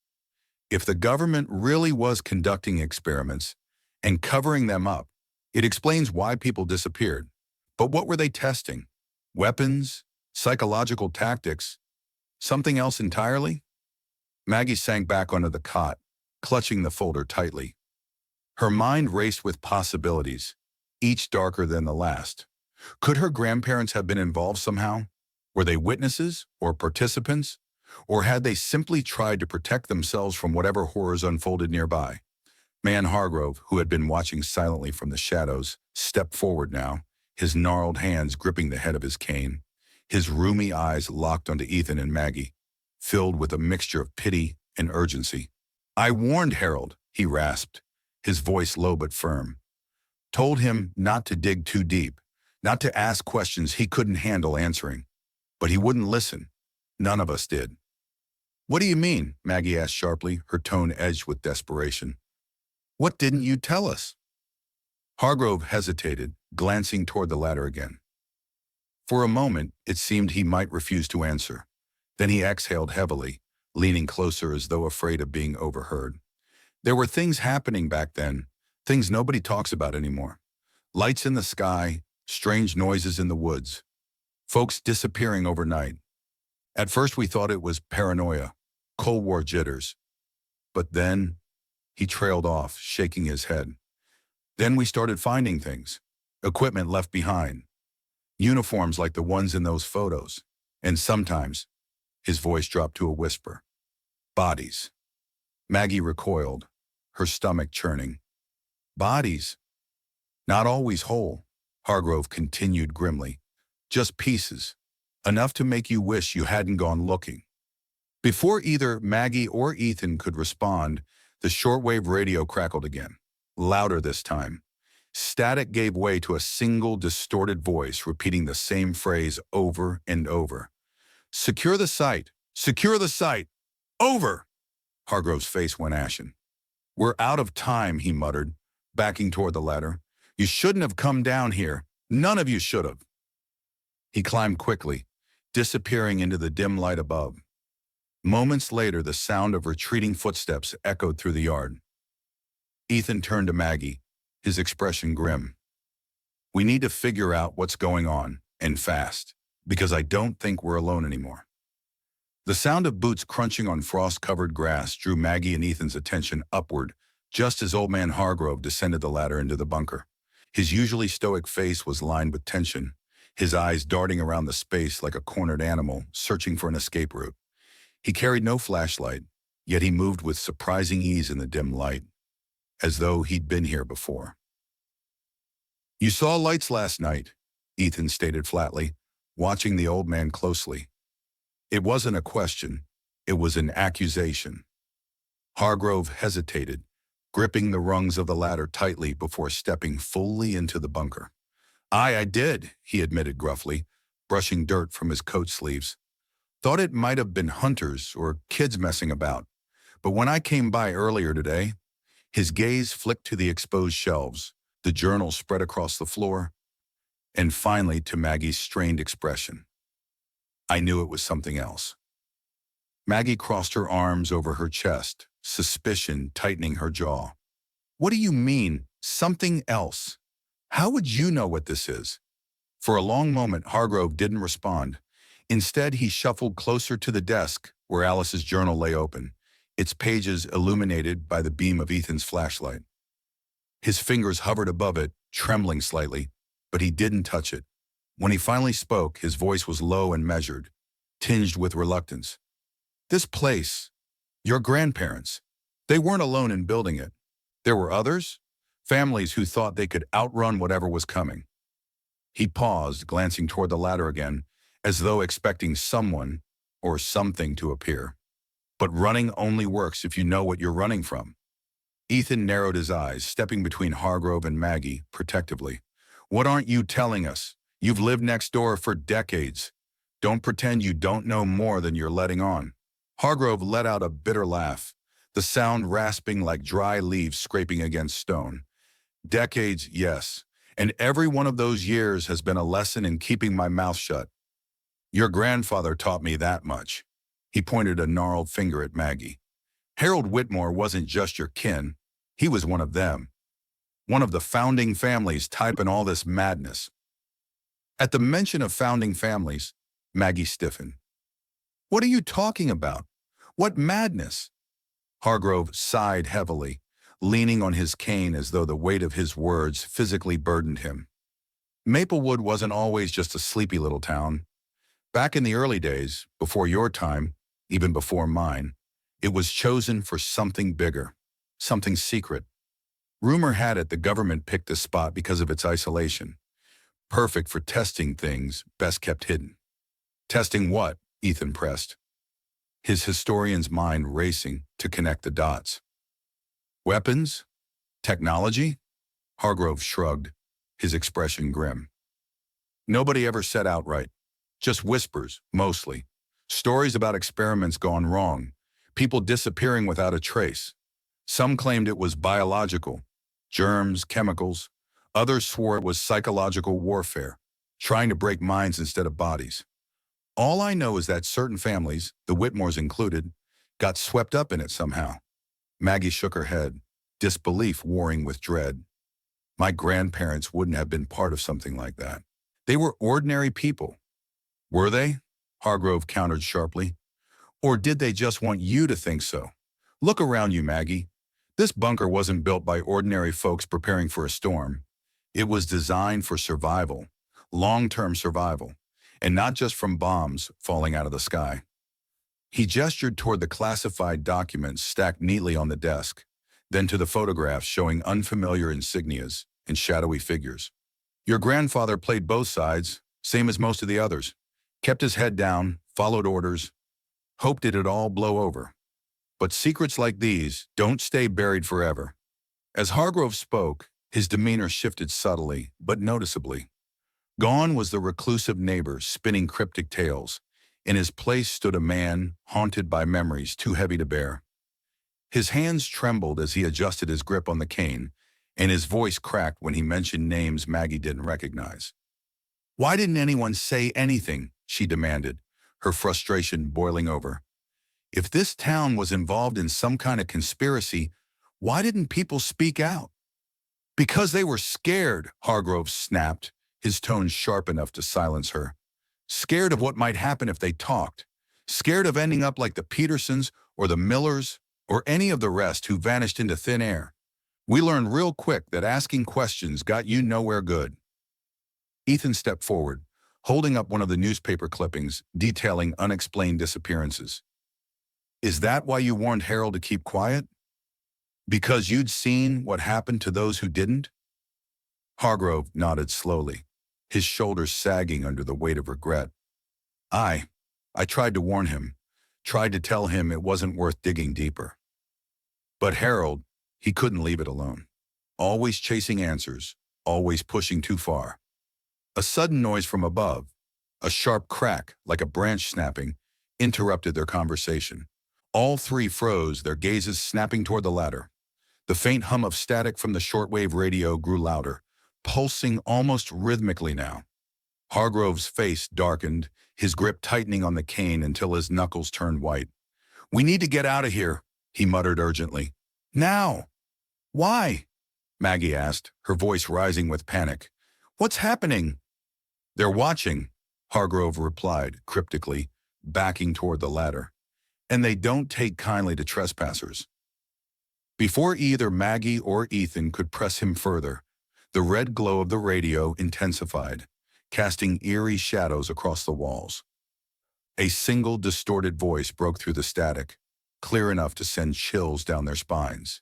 If the government really was conducting experiments and covering them up, it explains why people disappeared. But what were they testing? Weapons? Psychological tactics? Something else entirely? Maggie sank back onto the cot, clutching the folder tightly. Her mind raced with possibilities, each darker than the last. Could her grandparents have been involved somehow? Were they witnesses or participants? Or had they simply tried to protect themselves from whatever horrors unfolded nearby? Man Hargrove, who had been watching silently from the shadows, stepped forward now, his gnarled hands gripping the head of his cane, his rheumy eyes locked onto Ethan and Maggie, filled with a mixture of pity and urgency. "I warned Harold," he rasped, his voice low but firm. "Told him not to dig too deep, not to ask questions he couldn't handle answering. But he wouldn't listen. None of us did." "What do you mean?" Maggie asked sharply, her tone edged with desperation. "What didn't you tell us?" Hargrove hesitated, glancing toward the ladder again. For a moment, it seemed he might refuse to answer. Then he exhaled heavily, leaning closer as though afraid of being overheard. There were things happening back then, things nobody talks about anymore. Lights in the sky, strange noises in the woods, folks disappearing overnight. At first we thought it was paranoia, Cold War jitters. But then, he trailed off, shaking his head. Then we started finding things, equipment left behind, uniforms like the ones in those photos, and sometimes, his voice dropped to a whisper, bodies. Maggie recoiled, her stomach churning. Bodies? Not always whole, Hargrove continued grimly. Just pieces, enough to make you wish you hadn't gone looking. Before either Maggie or Ethan could respond, the shortwave radio crackled again, louder this time. Static gave way to a single distorted voice repeating the same phrase over and over. "Secure the site! Secure the site! Over!" Hargrove's face went ashen. "We're out of time," he muttered, backing toward the ladder. "You shouldn't have come down here. None of you should have." He climbed quickly, disappearing into the dim light above. Moments later, the sound of retreating footsteps echoed through the yard. Ethan turned to Maggie, his expression grim. "We need to figure out what's going on, and fast, because I don't think we're alone anymore." The sound of boots crunching on frost-covered grass drew Maggie and Ethan's attention upward, just as Old Man Hargrove descended the ladder into the bunker. His usually stoic face was lined with tension, his eyes darting around the space like a cornered animal, searching for an escape route. He carried no flashlight, yet he moved with surprising ease in the dim light, as though he'd been here before. "You saw lights last night," Ethan stated flatly, watching the old man closely. It wasn't a question, it was an accusation. Hargrove hesitated, gripping the rungs of the ladder tightly before stepping fully into the bunker. I did," he admitted gruffly, brushing dirt from his coat sleeves. "Thought it might have been hunters or kids messing about. But when I came by earlier today," his gaze flicked to the exposed shelves, the journal spread across the floor, and finally to Maggie's strained expression. "I knew it was something else." Maggie crossed her arms over her chest, suspicion tightening her jaw. "What do you mean, something else? How would you know what this is?" For a long moment, Hargrove didn't respond. Instead, he shuffled closer to the desk where Alice's journal lay open, its pages illuminated by the beam of Ethan's flashlight. His fingers hovered above it, trembling slightly, but he didn't touch it. When he finally spoke, his voice was low and measured, tinged with reluctance. "This place, your grandparents, they weren't alone in building it. There were others, families who thought they could outrun whatever was coming." He paused, glancing toward the ladder again, as though expecting someone or something to appear. "But running only works if you know what you're running from." Ethan narrowed his eyes, stepping between Hargrove and Maggie, protectively. "What aren't you telling us? You've lived next door for decades. Don't pretend you don't know more than you're letting on." Hargrove let out a bitter laugh, the sound rasping like dry leaves scraping against stone. "Decades, yes, and every one of those years has been a lesson in keeping my mouth shut. Your grandfather taught me that much." He pointed a gnarled finger at Maggie. "Harold Whitmore wasn't just your kin. He was one of them. One of the founding families tied up in all this madness." At the mention of founding families, Maggie stiffened. "What are you talking about? What madness?" Hargrove sighed heavily, leaning on his cane as though the weight of his words physically burdened him. "Maplewood wasn't always just a sleepy little town. Back in the early days, before your time," even before mine. It was chosen for something bigger, something secret. Rumor had it the government picked the spot because of its isolation, perfect for testing things best kept hidden. Testing what? Ethan pressed, his historian's mind racing to connect the dots. Weapons? Technology? Hargrove shrugged, his expression grim. Nobody ever said outright. Just whispers, mostly. Stories about experiments gone wrong, people disappearing without a trace. Some claimed it was biological, germs, chemicals. Others swore it was psychological warfare, trying to break minds instead of bodies. All I know is that certain families, the Whitmores included, got swept up in it somehow. Maggie shook her head, disbelief warring with dread. My grandparents wouldn't have been part of something like that. They were ordinary people. Were they? Hargrove countered sharply. Or did they just want you to think so? Look around you, Maggie. This bunker wasn't built by ordinary folks preparing for a storm. It was designed for survival, long-term survival, and not just from bombs falling out of the sky. He gestured toward the classified documents stacked neatly on the desk, then to the photographs showing unfamiliar insignias and shadowy figures. Your grandfather played both sides, same as most of the others. Kept his head down, followed orders, hoped it'd all blow over. But secrets like these don't stay buried forever. As Hargrove spoke, his demeanor shifted subtly, but noticeably. Gone was the reclusive neighbor spinning cryptic tales. In his place stood a man haunted by memories too heavy to bear. His hands trembled as he adjusted his grip on the cane, and his voice cracked when he mentioned names Maggie didn't recognize. Why didn't anyone say anything? She demanded, her frustration boiling over. If this town was involved in some kind of conspiracy, why didn't people speak out? Because they were scared, Hargrove snapped, his tone sharp enough to silence her. Scared of what might happen if they talked. Scared of ending up like the Petersons or the Millers or any of the rest who vanished into thin air. We learned real quick that asking questions got you nowhere good. Ethan stepped forward, holding up one of the newspaper clippings detailing unexplained disappearances. Is that why you warned Harold to keep quiet? Because you'd seen what happened to those who didn't? Hargrove nodded slowly, his shoulders sagging under the weight of regret. I tried to warn him, tried to tell him it wasn't worth digging deeper. But Harold, he couldn't leave it alone. Always chasing answers, always pushing too far. A sudden noise from above, a sharp crack like a branch snapping, interrupted their conversation. All three froze, their gazes snapping toward the ladder. The faint hum of static from the shortwave radio grew louder, pulsing almost rhythmically now. Hargrove's face darkened, his grip tightening on the cane until his knuckles turned white. We need to get out of here, he muttered urgently. Now! Why? Maggie asked, her voice rising with panic. What's happening? They're watching, Hargrove replied cryptically, backing toward the ladder. And they don't take kindly to trespassers. Before either Maggie or Ethan could press him further, the red glow of the radio intensified, casting eerie shadows across the walls. A single distorted voice broke through the static, clear enough to send chills down their spines.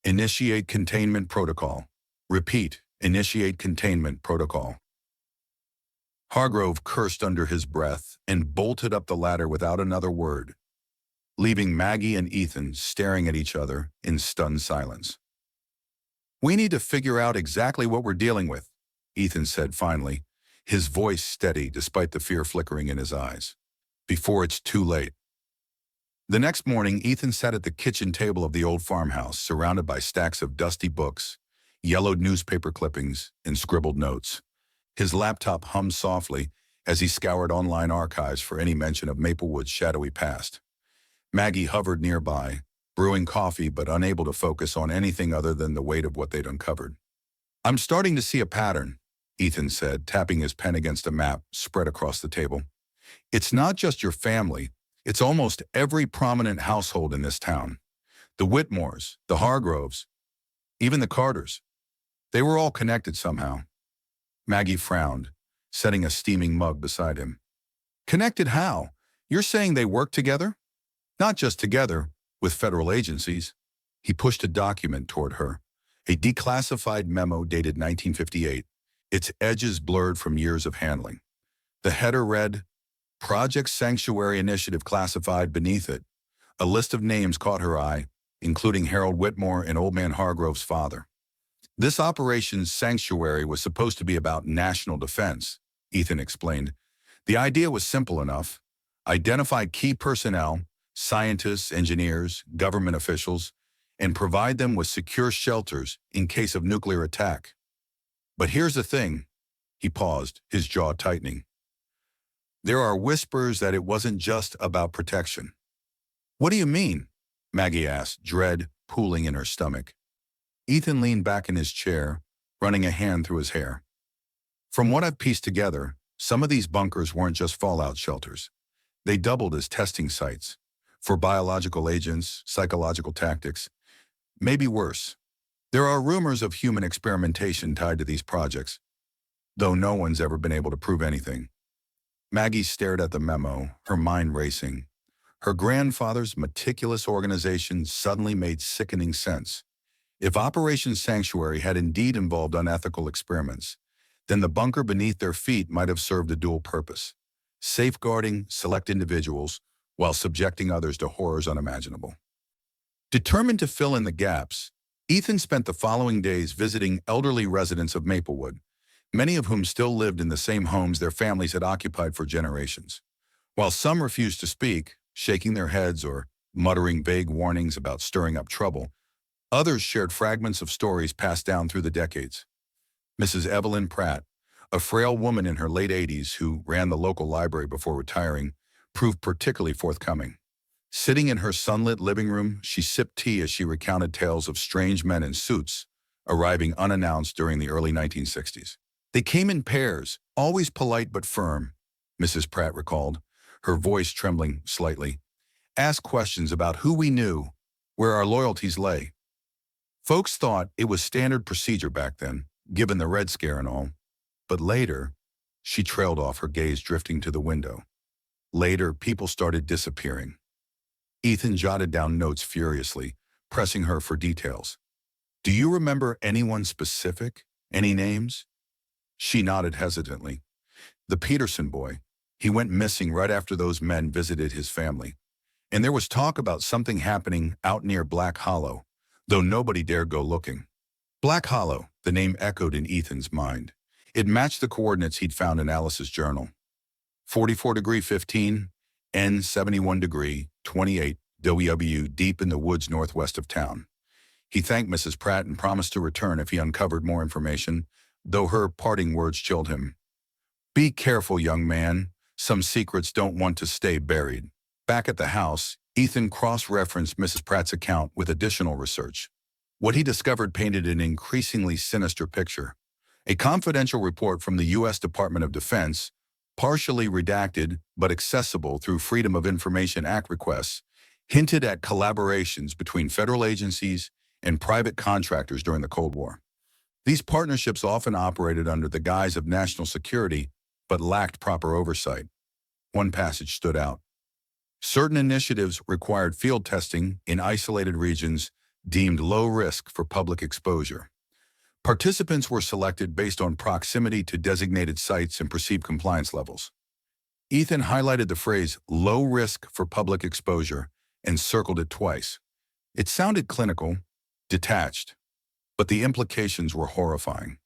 Initiate containment protocol. Repeat, initiate containment protocol. Hargrove cursed under his breath and bolted up the ladder without another word, leaving Maggie and Ethan staring at each other in stunned silence. We need to figure out exactly what we're dealing with, Ethan said finally, his voice steady despite the fear flickering in his eyes. Before it's too late. The next morning, Ethan sat at the kitchen table of the old farmhouse, surrounded by stacks of dusty books, yellowed newspaper clippings, and scribbled notes. His laptop hummed softly as he scoured online archives for any mention of Maplewood's shadowy past. Maggie hovered nearby, brewing coffee but unable to focus on anything other than the weight of what they'd uncovered. I'm starting to see a pattern, Ethan said, tapping his pen against a map spread across the table. It's not just your family, it's almost every prominent household in this town. The Whitmores, the Hargroves, even the Carters. They were all connected somehow. Maggie frowned, setting a steaming mug beside him. Connected how? You're saying they work together? Not just together, with federal agencies. He pushed a document toward her, a declassified memo dated 1958, its edges blurred from years of handling. The header read, Project Sanctuary Initiative classified beneath it. A list of names caught her eye, including Harold Whitmore and Old Man Hargrove's father. This Operation Sanctuary was supposed to be about national defense, Ethan explained. The idea was simple enough. Identify key personnel, scientists, engineers, government officials, and provide them with secure shelters in case of nuclear attack. But here's the thing. He paused, his jaw tightening. There are whispers that it wasn't just about protection. What do you mean? Maggie asked, dread pooling in her stomach. Ethan leaned back in his chair, running a hand through his hair. From what I've pieced together, some of these bunkers weren't just fallout shelters. They doubled as testing sites for biological agents, psychological tactics, maybe worse. There are rumors of human experimentation tied to these projects, though no one's ever been able to prove anything. Maggie stared at the memo, her mind racing. Her grandfather's meticulous organization suddenly made sickening sense. If Operation Sanctuary had indeed involved unethical experiments, then the bunker beneath their feet might have served a dual purpose, safeguarding select individuals while subjecting others to horrors unimaginable. Determined to fill in the gaps, Ethan spent the following days visiting elderly residents of Maplewood, many of whom still lived in the same homes their families had occupied for generations. While some refused to speak, shaking their heads or muttering vague warnings about stirring up trouble, others shared fragments of stories passed down through the decades. Mrs. Evelyn Pratt, a frail woman in her late 80s who ran the local library before retiring, proved particularly forthcoming. Sitting in her sunlit living room, she sipped tea as she recounted tales of strange men in suits, arriving unannounced during the early 1960s. They came in pairs, always polite but firm, Mrs. Pratt recalled, her voice trembling slightly. Asked questions about who we knew, where our loyalties lay. Folks thought it was standard procedure back then, given the Red Scare and all. But later, she trailed off, her gaze drifting to the window. Later, people started disappearing. Ethan jotted down notes furiously, pressing her for details. Do you remember anyone specific? Any names? She nodded hesitantly. The Peterson boy. He went missing right after those men visited his family. And there was talk about something happening out near Black Hollow, though nobody dared go looking. Black Hollow, the name echoed in Ethan's mind. It matched the coordinates he'd found in Alice's journal. 44°15, N 71°28, WW, deep in the woods northwest of town. He thanked Mrs. Pratt and promised to return if he uncovered more information, though her parting words chilled him. Be careful, young man. Some secrets don't want to stay buried. Back at the house, Ethan cross-referenced Mrs. Pratt's account with additional research. What he discovered painted an increasingly sinister picture. A confidential report from the U.S. Department of Defense, partially redacted but accessible through Freedom of Information Act requests, hinted at collaborations between federal agencies and private contractors during the Cold War. These partnerships often operated under the guise of national security, but lacked proper oversight. One passage stood out. Certain initiatives required field testing in isolated regions deemed low risk for public exposure. Participants were selected based on proximity to designated sites and perceived compliance levels. Ethan highlighted the phrase low risk for public exposure and circled it twice. It sounded clinical, detached, but the implications were horrifying.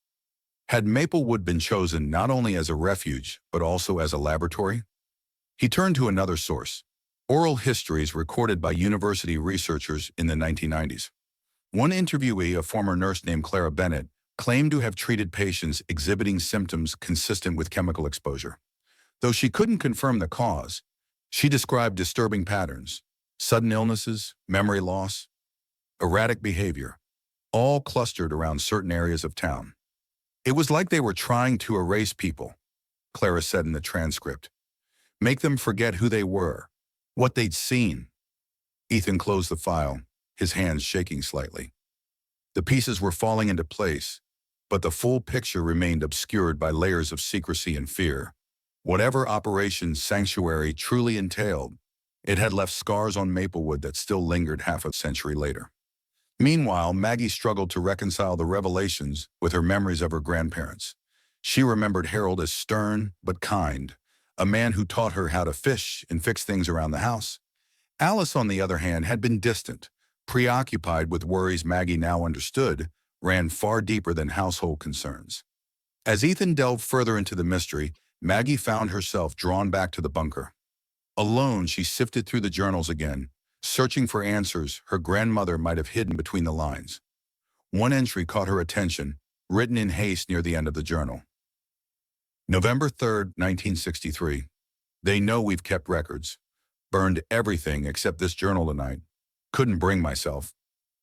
Had Maplewood been chosen not only as a refuge, but also as a laboratory? He turned to another source, oral histories recorded by university researchers in the 1990s. One interviewee, a former nurse named Clara Bennett, claimed to have treated patients exhibiting symptoms consistent with chemical exposure. Though she couldn't confirm the cause, she described disturbing patterns, sudden illnesses, memory loss, erratic behavior, all clustered around certain areas of town. It was like they were trying to erase people, Clara said in the transcript. Make them forget who they were, what they'd seen. Ethan closed the file, his hands shaking slightly. The pieces were falling into place, but the full picture remained obscured by layers of secrecy and fear. Whatever Operation Sanctuary truly entailed, It had left scars on Maplewood that still lingered half a century later. Meanwhile, Maggie struggled to reconcile the revelations with her memories of her grandparents. She remembered Harold as stern but kind, a man who taught her how to fish and fix things around the house. Alice, on the other hand, had been distant, preoccupied with worries Maggie now understood ran far deeper than household concerns. As Ethan delved further into the mystery, Maggie found herself drawn back to the bunker. Alone, she sifted through the journals again, searching for answers her grandmother might have hidden between the lines. One entry caught her attention, written in haste near the end of the journal. November 3rd, 1963. They know we've kept records. Burned everything except this journal tonight. Couldn't bring myself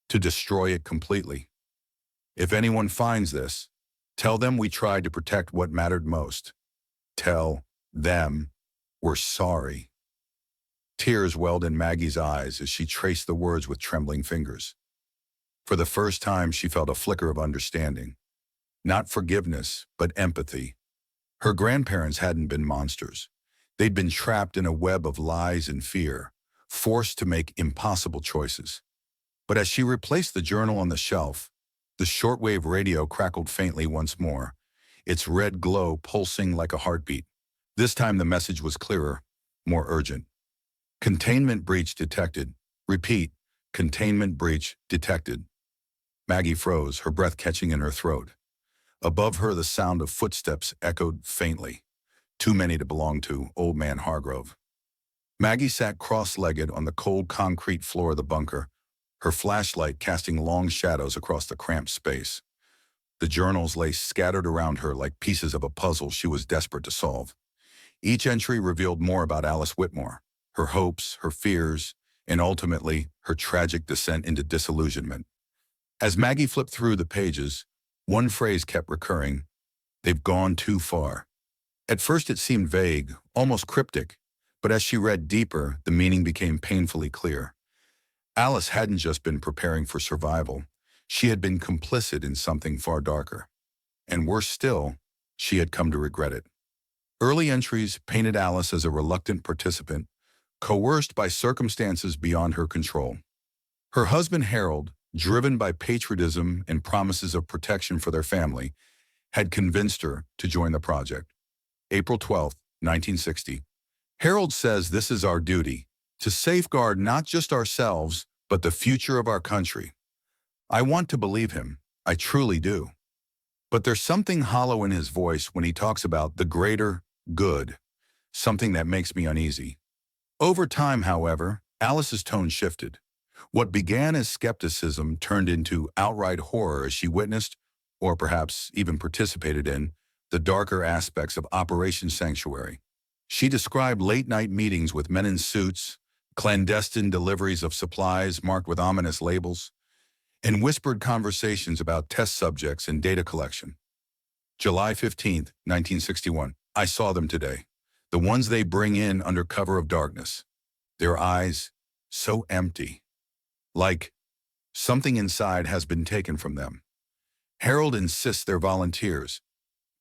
to destroy it completely. If anyone finds this, tell them we tried to protect what mattered most. Tell them we're sorry. Tears welled in Maggie's eyes as she traced the words with trembling fingers. For the first time, she felt a flicker of understanding. Not forgiveness, but empathy. Her grandparents hadn't been monsters. They'd been trapped in a web of lies and fear, forced to make impossible choices. But as she replaced the journal on the shelf, the shortwave radio crackled faintly once more, its red glow pulsing like a heartbeat. This time the message was clearer, more urgent. Containment breach detected. Repeat, containment breach detected. Maggie froze, her breath catching in her throat. Above her, the sound of footsteps echoed faintly. Too many to belong to Old Man Hargrove. Maggie sat cross-legged on the cold concrete floor of the bunker, her flashlight casting long shadows across the cramped space. The journals lay scattered around her like pieces of a puzzle she was desperate to solve. Each entry revealed more about Alice Whitmore, her hopes, her fears, and ultimately her tragic descent into disillusionment. As Maggie flipped through the pages, one phrase kept recurring: "They've gone too far." At first it seemed vague, almost cryptic, but as she read deeper, the meaning became painfully clear. Alice hadn't just been preparing for survival. She had been complicit in something far darker. And worse still, she had come to regret it. Early entries painted Alice as a reluctant participant, coerced by circumstances beyond her control. Her husband Harold, driven by patriotism and promises of protection for their family, had convinced her to join the project. April 12, 1960. Harold says this is our duty, to safeguard not just ourselves, but the future of our country. I want to believe him. I truly do. But there's something hollow in his voice when he talks about the greater good, something that makes me uneasy. Over time, however, Alice's tone shifted. What began as skepticism turned into outright horror as she witnessed, or perhaps even participated in, the darker aspects of Operation Sanctuary. She described late-night meetings with men in suits, clandestine deliveries of supplies marked with ominous labels, and whispered conversations about test subjects and data collection. July 15, 1961. I saw them today. The ones they bring in under cover of darkness. Their eyes, so empty. Like something inside has been taken from them. Harold insists they're volunteers,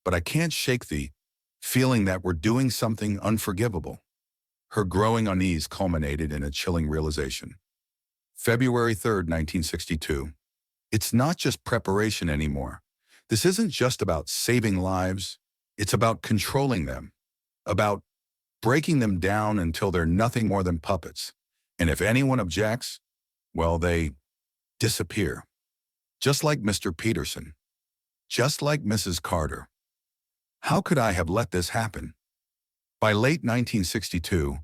but I can't shake the feeling that we're doing something unforgivable. Her growing unease culminated in a chilling realization. February 3rd, 1962. It's not just preparation anymore. This isn't just about saving lives. It's about controlling them, about breaking them down until they're nothing more than puppets. And if anyone objects, well, they disappear. Just like Mr. Peterson. Just like Mrs. Carter. How could I have let this happen? By late 1962,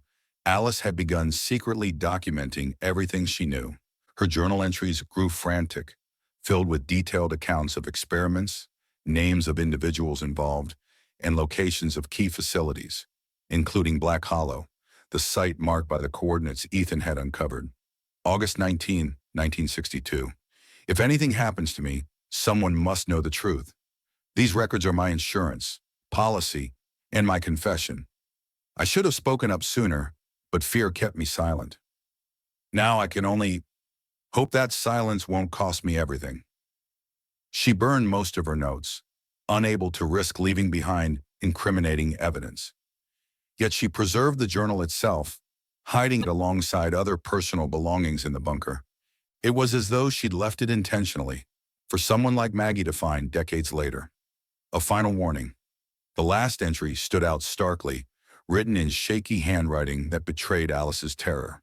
Alice had begun secretly documenting everything she knew. Her journal entries grew frantic, filled with detailed accounts of experiments, names of individuals involved, and locations of key facilities, including Black Hollow, the site marked by the coordinates Ethan had uncovered. August 19, 1962. If anything happens to me, someone must know the truth. These records are my insurance, policy, and my confession. I should have spoken up sooner, but fear kept me silent. Now I can only hope that silence won't cost me everything. She burned most of her notes, unable to risk leaving behind incriminating evidence. Yet she preserved the journal itself, hiding it alongside other personal belongings in the bunker. It was as though she'd left it intentionally, for someone like Maggie to find decades later. A final warning. The last entry stood out starkly, written in shaky handwriting that betrayed Alice's terror.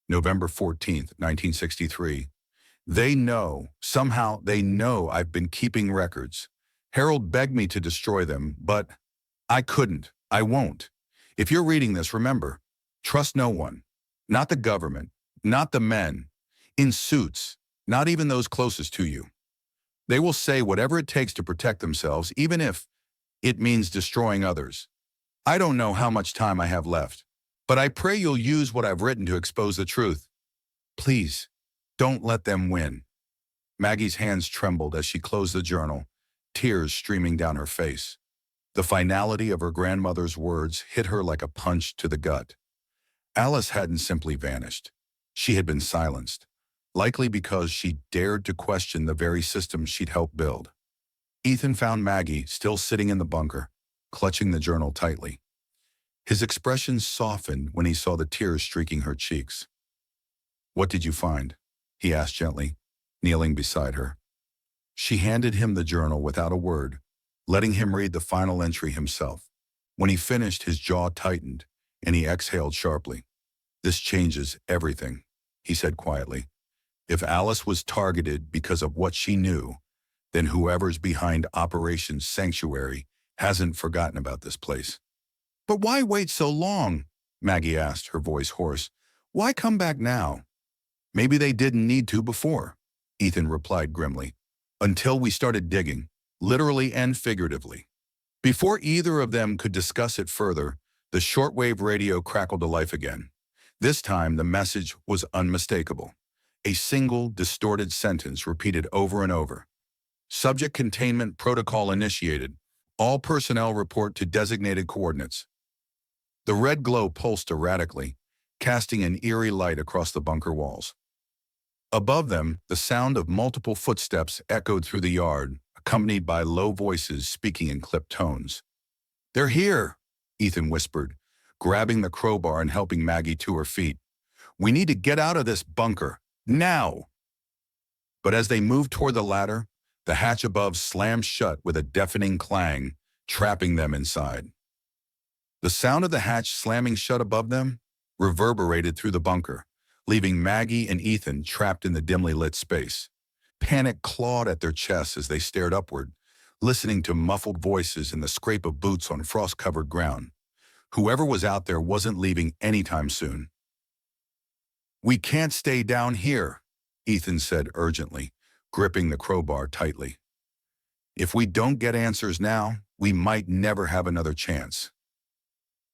November 14th, 1963. They know, somehow they know I've been keeping records. Harold begged me to destroy them, but I couldn't. I won't. If you're reading this, remember, trust no one. Not the government, not the men in suits, not even those closest to you. They will say whatever it takes to protect themselves, even if it means destroying others. I don't know how much time I have left, but I pray you'll use what I've written to expose the truth. Please, don't let them win. Maggie's hands trembled as she closed the journal, tears streaming down her face. The finality of her grandmother's words hit her like a punch to the gut. Alice hadn't simply vanished. She had been silenced, likely because she dared to question the very system she'd helped build. Ethan found Maggie still sitting in the bunker, clutching the journal tightly. His expression softened when he saw the tears streaking her cheeks. "What did you find?" he asked gently, kneeling beside her. She handed him the journal without a word, letting him read the final entry himself. When he finished, his jaw tightened, and he exhaled sharply. "This changes everything," he said quietly. "If Alice was targeted because of what she knew, then whoever's behind Operation Sanctuary hasn't forgotten about this place." "But why wait so long?" Maggie asked, her voice hoarse. "Why come back now?" "Maybe they didn't need to before," Ethan replied grimly, "until we started digging, literally and figuratively." Before either of them could discuss it further, the shortwave radio crackled to life again. This time, the message was unmistakable. A single, distorted sentence repeated over and over. "Subject containment protocol initiated. All personnel report to designated coordinates." The red glow pulsed erratically, casting an eerie light across the bunker walls. Above them, the sound of multiple footsteps echoed through the yard, accompanied by low voices speaking in clipped tones. "They're here," Ethan whispered, grabbing the crowbar and helping Maggie to her feet. "We need to get out of this bunker, now!" But as they moved toward the ladder, the hatch above slammed shut with a deafening clang, trapping them inside. The sound of the hatch slamming shut above them reverberated through the bunker, leaving Maggie and Ethan trapped in the dimly lit space. Panic clawed at their chests as they stared upward, listening to muffled voices and the scrape of boots on frost-covered ground. Whoever was out there wasn't leaving anytime soon. "We can't stay down here," Ethan said urgently, gripping the crowbar tightly. "If we don't get answers now, we might never have another chance."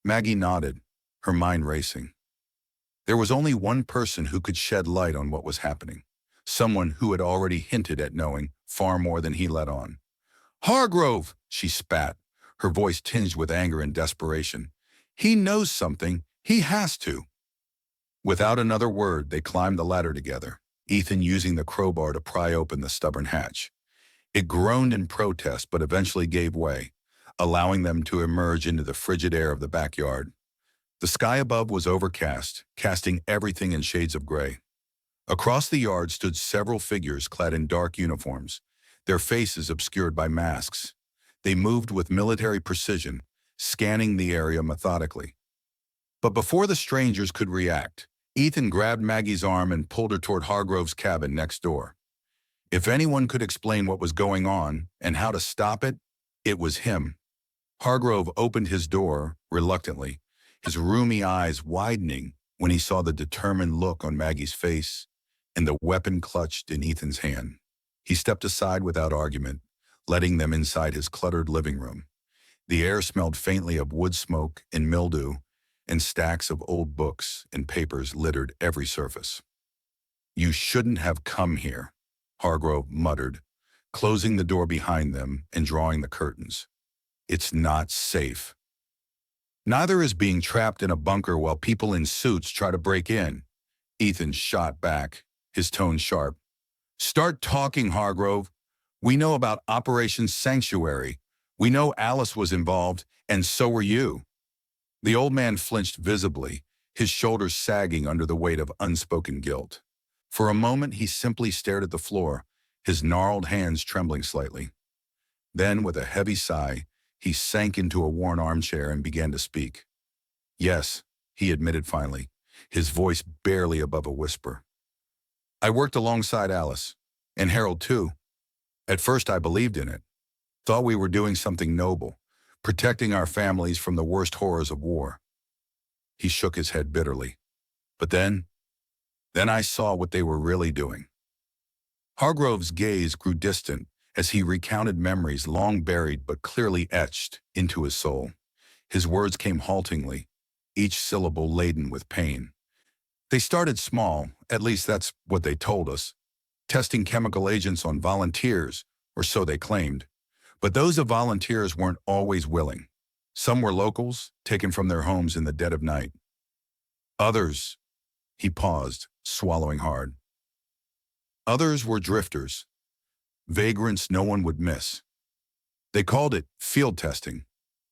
Maggie nodded, her mind racing. There was only one person who could shed light on what was happening, someone who had already hinted at knowing far more than he let on. "Hargrove!" she spat, her voice tinged with anger and desperation. "He knows something. He has to." Without another word, they climbed the ladder together, Ethan using the crowbar to pry open the stubborn hatch. It groaned in protest but eventually gave way, allowing them to emerge into the frigid air of the backyard. The sky above was overcast, casting everything in shades of gray. Across the yard stood several figures clad in dark uniforms, their faces obscured by masks. They moved with military precision, scanning the area methodically. But before the strangers could react, Ethan grabbed Maggie's arm and pulled her toward Hargrove's cabin next door. If anyone could explain what was going on and how to stop it, it was him. Hargrove opened his door reluctantly, his rheumy eyes widening when he saw the determined look on Maggie's face and the weapon clutched in Ethan's hand. He stepped aside without argument, letting them inside his cluttered living room. The air smelled faintly of wood smoke and mildew, and stacks of old books and papers littered every surface. "You shouldn't have come here," Hargrove muttered, closing the door behind them and drawing the curtains. "It's not safe." "Neither is being trapped in a bunker while people in suits try to break in," Ethan shot back, his tone sharp. "Start talking, Hargrove. We know about Operation Sanctuary. We know Alice was involved, and so were you." The old man flinched visibly, his shoulders sagging under the weight of unspoken guilt. For a moment, he simply stared at the floor, his gnarled hands trembling slightly. Then, with a heavy sigh, he sank into a worn armchair and began to speak. Yes, he admitted finally, his voice barely above a whisper. I worked alongside Alice, and Harold too. At first I believed in it, thought we were doing something noble, protecting our families from the worst horrors of war. He shook his head bitterly. But then I saw what they were really doing. Hargrove's gaze grew distant as he recounted memories long buried but clearly etched into his soul. His words came haltingly, each syllable laden with pain. They started small, at least that's what they told us, testing chemical agents on volunteers, or so they claimed. But those of volunteers weren't always willing. Some were locals, taken from their homes in the dead of night. Others, he paused, swallowing hard. Others were drifters, vagrants no one would miss. They called it field testing,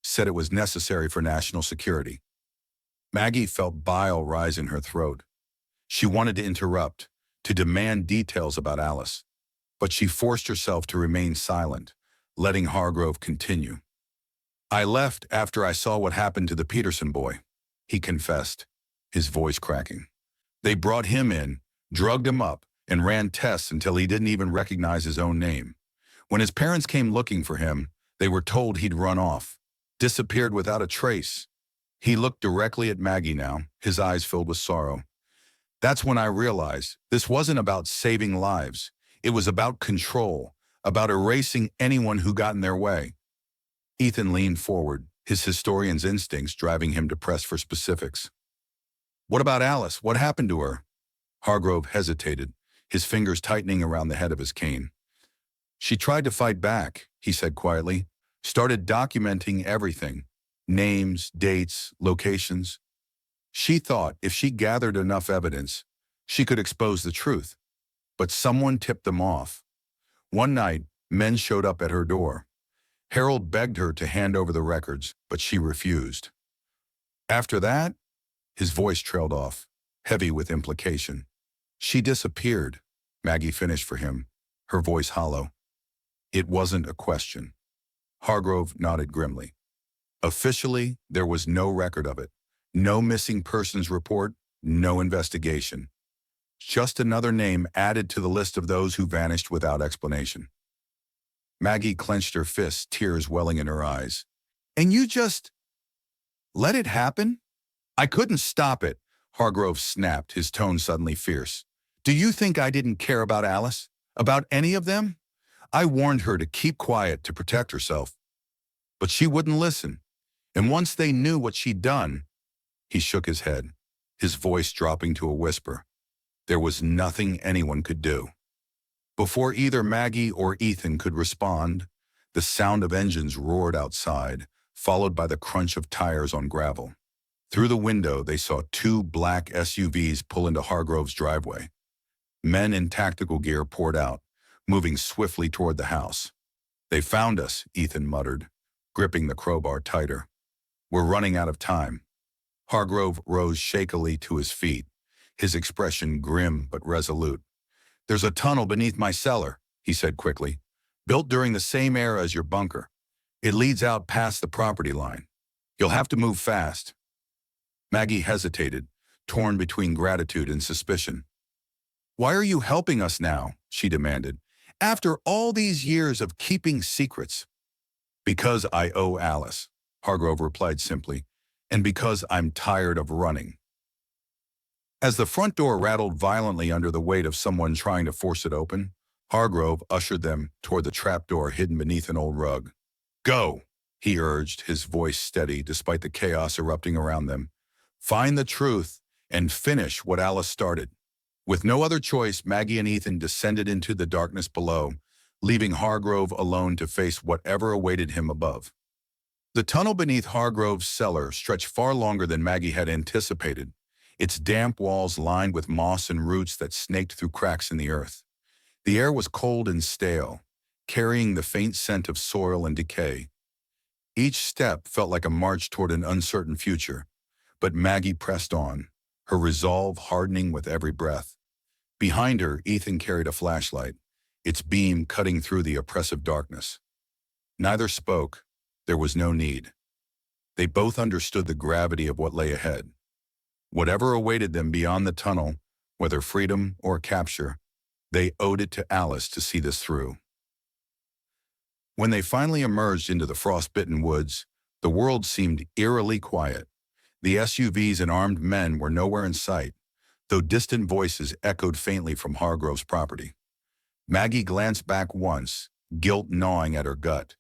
said it was necessary for national security. Maggie felt bile rise in her throat. She wanted to interrupt, to demand details about Alice, but she forced herself to remain silent, letting Hargrove continue. I left after I saw what happened to the Peterson boy, he confessed, his voice cracking. They brought him in, drugged him up, and ran tests until he didn't even recognize his own name. When his parents came looking for him, they were told he'd run off, disappeared without a trace. He looked directly at Maggie now, his eyes filled with sorrow. That's when I realized this wasn't about saving lives. It was about control, about erasing anyone who got in their way. Ethan leaned forward, his historian's instincts driving him to press for specifics. What about Alice? What happened to her? Hargrove hesitated, his fingers tightening around the head of his cane. She tried to fight back, he said quietly, started documenting everything, names, dates, locations. She thought if she gathered enough evidence, she could expose the truth. But someone tipped them off. One night, men showed up at her door. Harold begged her to hand over the records, but she refused. After that, his voice trailed off, heavy with implication. She disappeared, Maggie finished for him, her voice hollow. It wasn't a question. Hargrove nodded grimly. Officially, there was no record of it. No missing persons report, no investigation. Just another name added to the list of those who vanished without explanation. Maggie clenched her fists, tears welling in her eyes. And you just let it happen? I couldn't stop it, Hargrove snapped, his tone suddenly fierce. Do you think I didn't care about Alice? About any of them? I warned her to keep quiet to protect herself. But she wouldn't listen. And once they knew what she'd done, he shook his head, his voice dropping to a whisper. There was nothing anyone could do. Before either Maggie or Ethan could respond, the sound of engines roared outside, followed by the crunch of tires on gravel. Through the window, they saw two black SUVs pull into Hargrove's driveway. Men in tactical gear poured out, moving swiftly toward the house. They found us, Ethan muttered, gripping the crowbar tighter. We're running out of time. Hargrove rose shakily to his feet, his expression grim but resolute. There's a tunnel beneath my cellar, he said quickly, built during the same era as your bunker. It leads out past the property line. You'll have to move fast. Maggie hesitated, torn between gratitude and suspicion. Why are you helping us now? She demanded. After all these years of keeping secrets. Because I owe Alice, Hargrove replied simply, and because I'm tired of running. As the front door rattled violently under the weight of someone trying to force it open, Hargrove ushered them toward the trapdoor hidden beneath an old rug. Go, he urged, his voice steady despite the chaos erupting around them. Find the truth and finish what Alice started. With no other choice, Maggie and Ethan descended into the darkness below, leaving Hargrove alone to face whatever awaited him above. The tunnel beneath Hargrove's cellar stretched far longer than Maggie had anticipated, its damp walls lined with moss and roots that snaked through cracks in the earth. The air was cold and stale, carrying the faint scent of soil and decay. Each step felt like a march toward an uncertain future, But Maggie pressed on, her resolve hardening with every breath. Behind her, Ethan carried a flashlight, its beam cutting through the oppressive darkness. Neither spoke. There was no need. They both understood the gravity of what lay ahead. Whatever awaited them beyond the tunnel, whether freedom or capture, they owed it to Alice to see this through. When they finally emerged into the frost-bitten woods, the world seemed eerily quiet. The SUVs and armed men were nowhere in sight, though distant voices echoed faintly from Hargrove's property. Maggie glanced back once, guilt gnawing at her gut.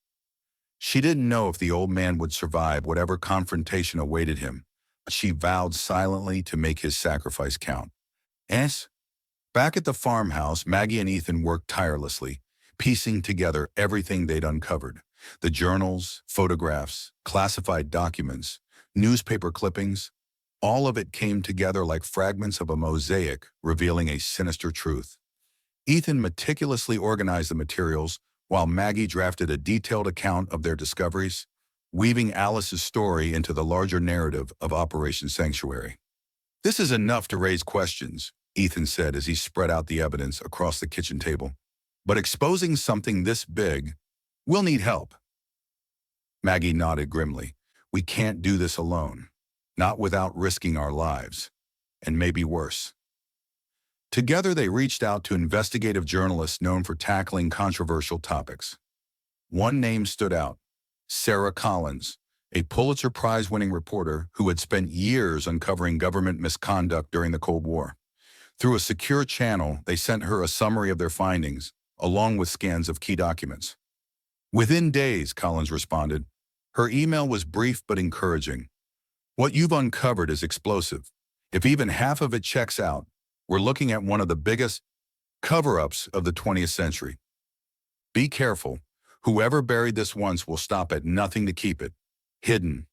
She didn't know if the old man would survive whatever confrontation awaited him, but she vowed silently to make his sacrifice count. Yes? Back at the farmhouse, Maggie and Ethan worked tirelessly, piecing together everything they'd uncovered. The journals, photographs, classified documents, newspaper clippings, all of it came together like fragments of a mosaic, revealing a sinister truth. Ethan meticulously organized the materials, while Maggie drafted a detailed account of their discoveries, weaving Alice's story into the larger narrative of Operation Sanctuary. "This is enough to raise questions," Ethan said as he spread out the evidence across the kitchen table. "But exposing something this big, we'll need help." Maggie nodded grimly. "We can't do this alone, not without risking our lives, and maybe worse." Together they reached out to investigative journalists known for tackling controversial topics. One name stood out: Sarah Collins, a Pulitzer Prize-winning reporter who had spent years uncovering government misconduct during the Cold War. Through a secure channel, they sent her a summary of their findings, along with scans of key documents. "Within days," Collins responded. Her email was brief but encouraging. "What you've uncovered is explosive. If even half of it checks out, we're looking at one of the biggest cover-ups of the 20th century. Be careful. Whoever buried this once will stop at nothing to keep it hidden."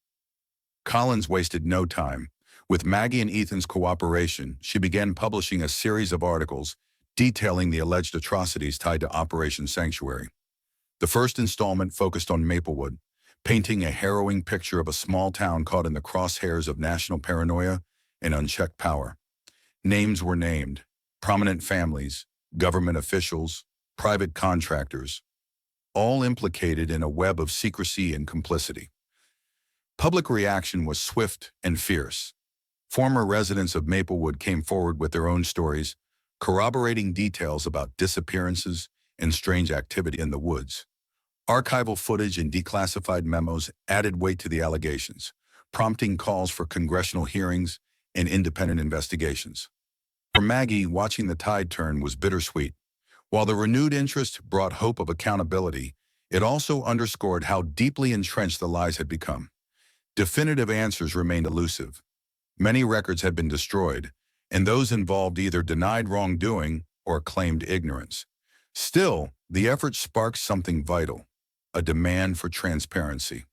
Collins wasted no time. With Maggie and Ethan's cooperation, she began publishing a series of articles detailing the alleged atrocities tied to Operation Sanctuary. The first installment focused on Maplewood, painting a harrowing picture of a small town caught in the crosshairs of national paranoia and unchecked power. Names were named: prominent families, government officials, private contractors, all implicated in a web of secrecy and complicity. Public reaction was swift and fierce. Former residents of Maplewood came forward with their own stories, corroborating details about disappearances and strange activity in the woods. Archival footage and declassified memos added weight to the allegations, prompting calls for congressional hearings and independent investigations. For Maggie, watching the tide turn was bittersweet. While the renewed interest brought hope of accountability, it also underscored how deeply entrenched the lies had become. Definitive answers remained elusive. Many records had been destroyed, and those involved either denied wrongdoing or claimed ignorance. Still, the effort sparked something vital: a demand for transparency.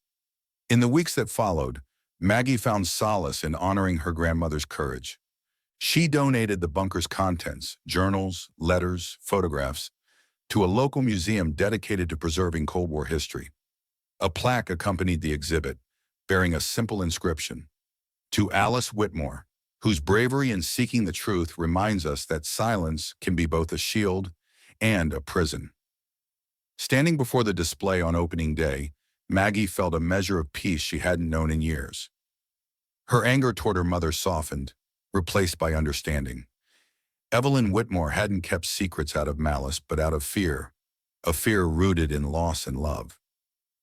In the weeks that followed, Maggie found solace in honoring her grandmother's courage. She donated the bunker's contents, journals, letters, photographs, to a local museum dedicated to preserving Cold War history. A plaque accompanied the exhibit, bearing a simple inscription: "To Alice Whitmore, whose bravery in seeking the truth reminds us that silence can be both a shield and a prison." Standing before the display on opening day, Maggie felt a measure of peace she hadn't known in years. Her anger toward her mother softened, replaced by understanding. Evelyn Whitmore hadn't kept secrets out of malice, but out of fear, a fear rooted in loss and love.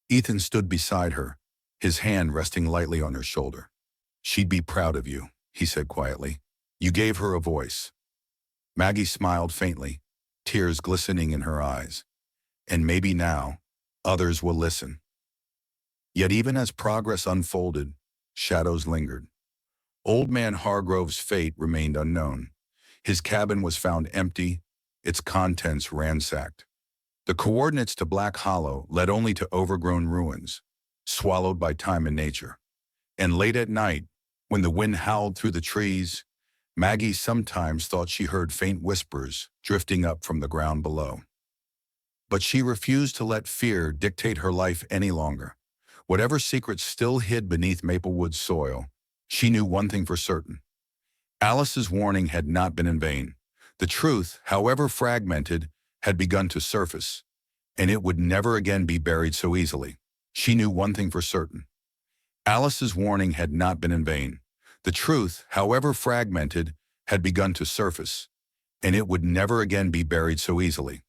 Ethan stood beside her, his hand resting lightly on her shoulder. "She'd be proud of you," he said quietly. "You gave her a voice." Maggie smiled faintly, tears glistening in her eyes. "And maybe now, others will listen." Yet even as progress unfolded, shadows lingered. Old Man Hargrove's fate remained unknown. His cabin was found empty, its contents ransacked. The coordinates to Black Hollow led only to overgrown ruins, swallowed by time and nature. And late at night, when the wind howled through the trees, Maggie sometimes thought she heard faint whispers drifting up from the ground below. But she refused to let fear dictate her life any longer. Whatever secrets still hid beneath Maplewood's soil, She knew one thing for certain. Alice's warning had not been in vain. The truth, however fragmented, had begun to surface, and it would never again be buried so easily. She knew one thing for certain. Alice's warning had not been in vain. The truth, however fragmented, had begun to surface, and it would never again be buried so easily.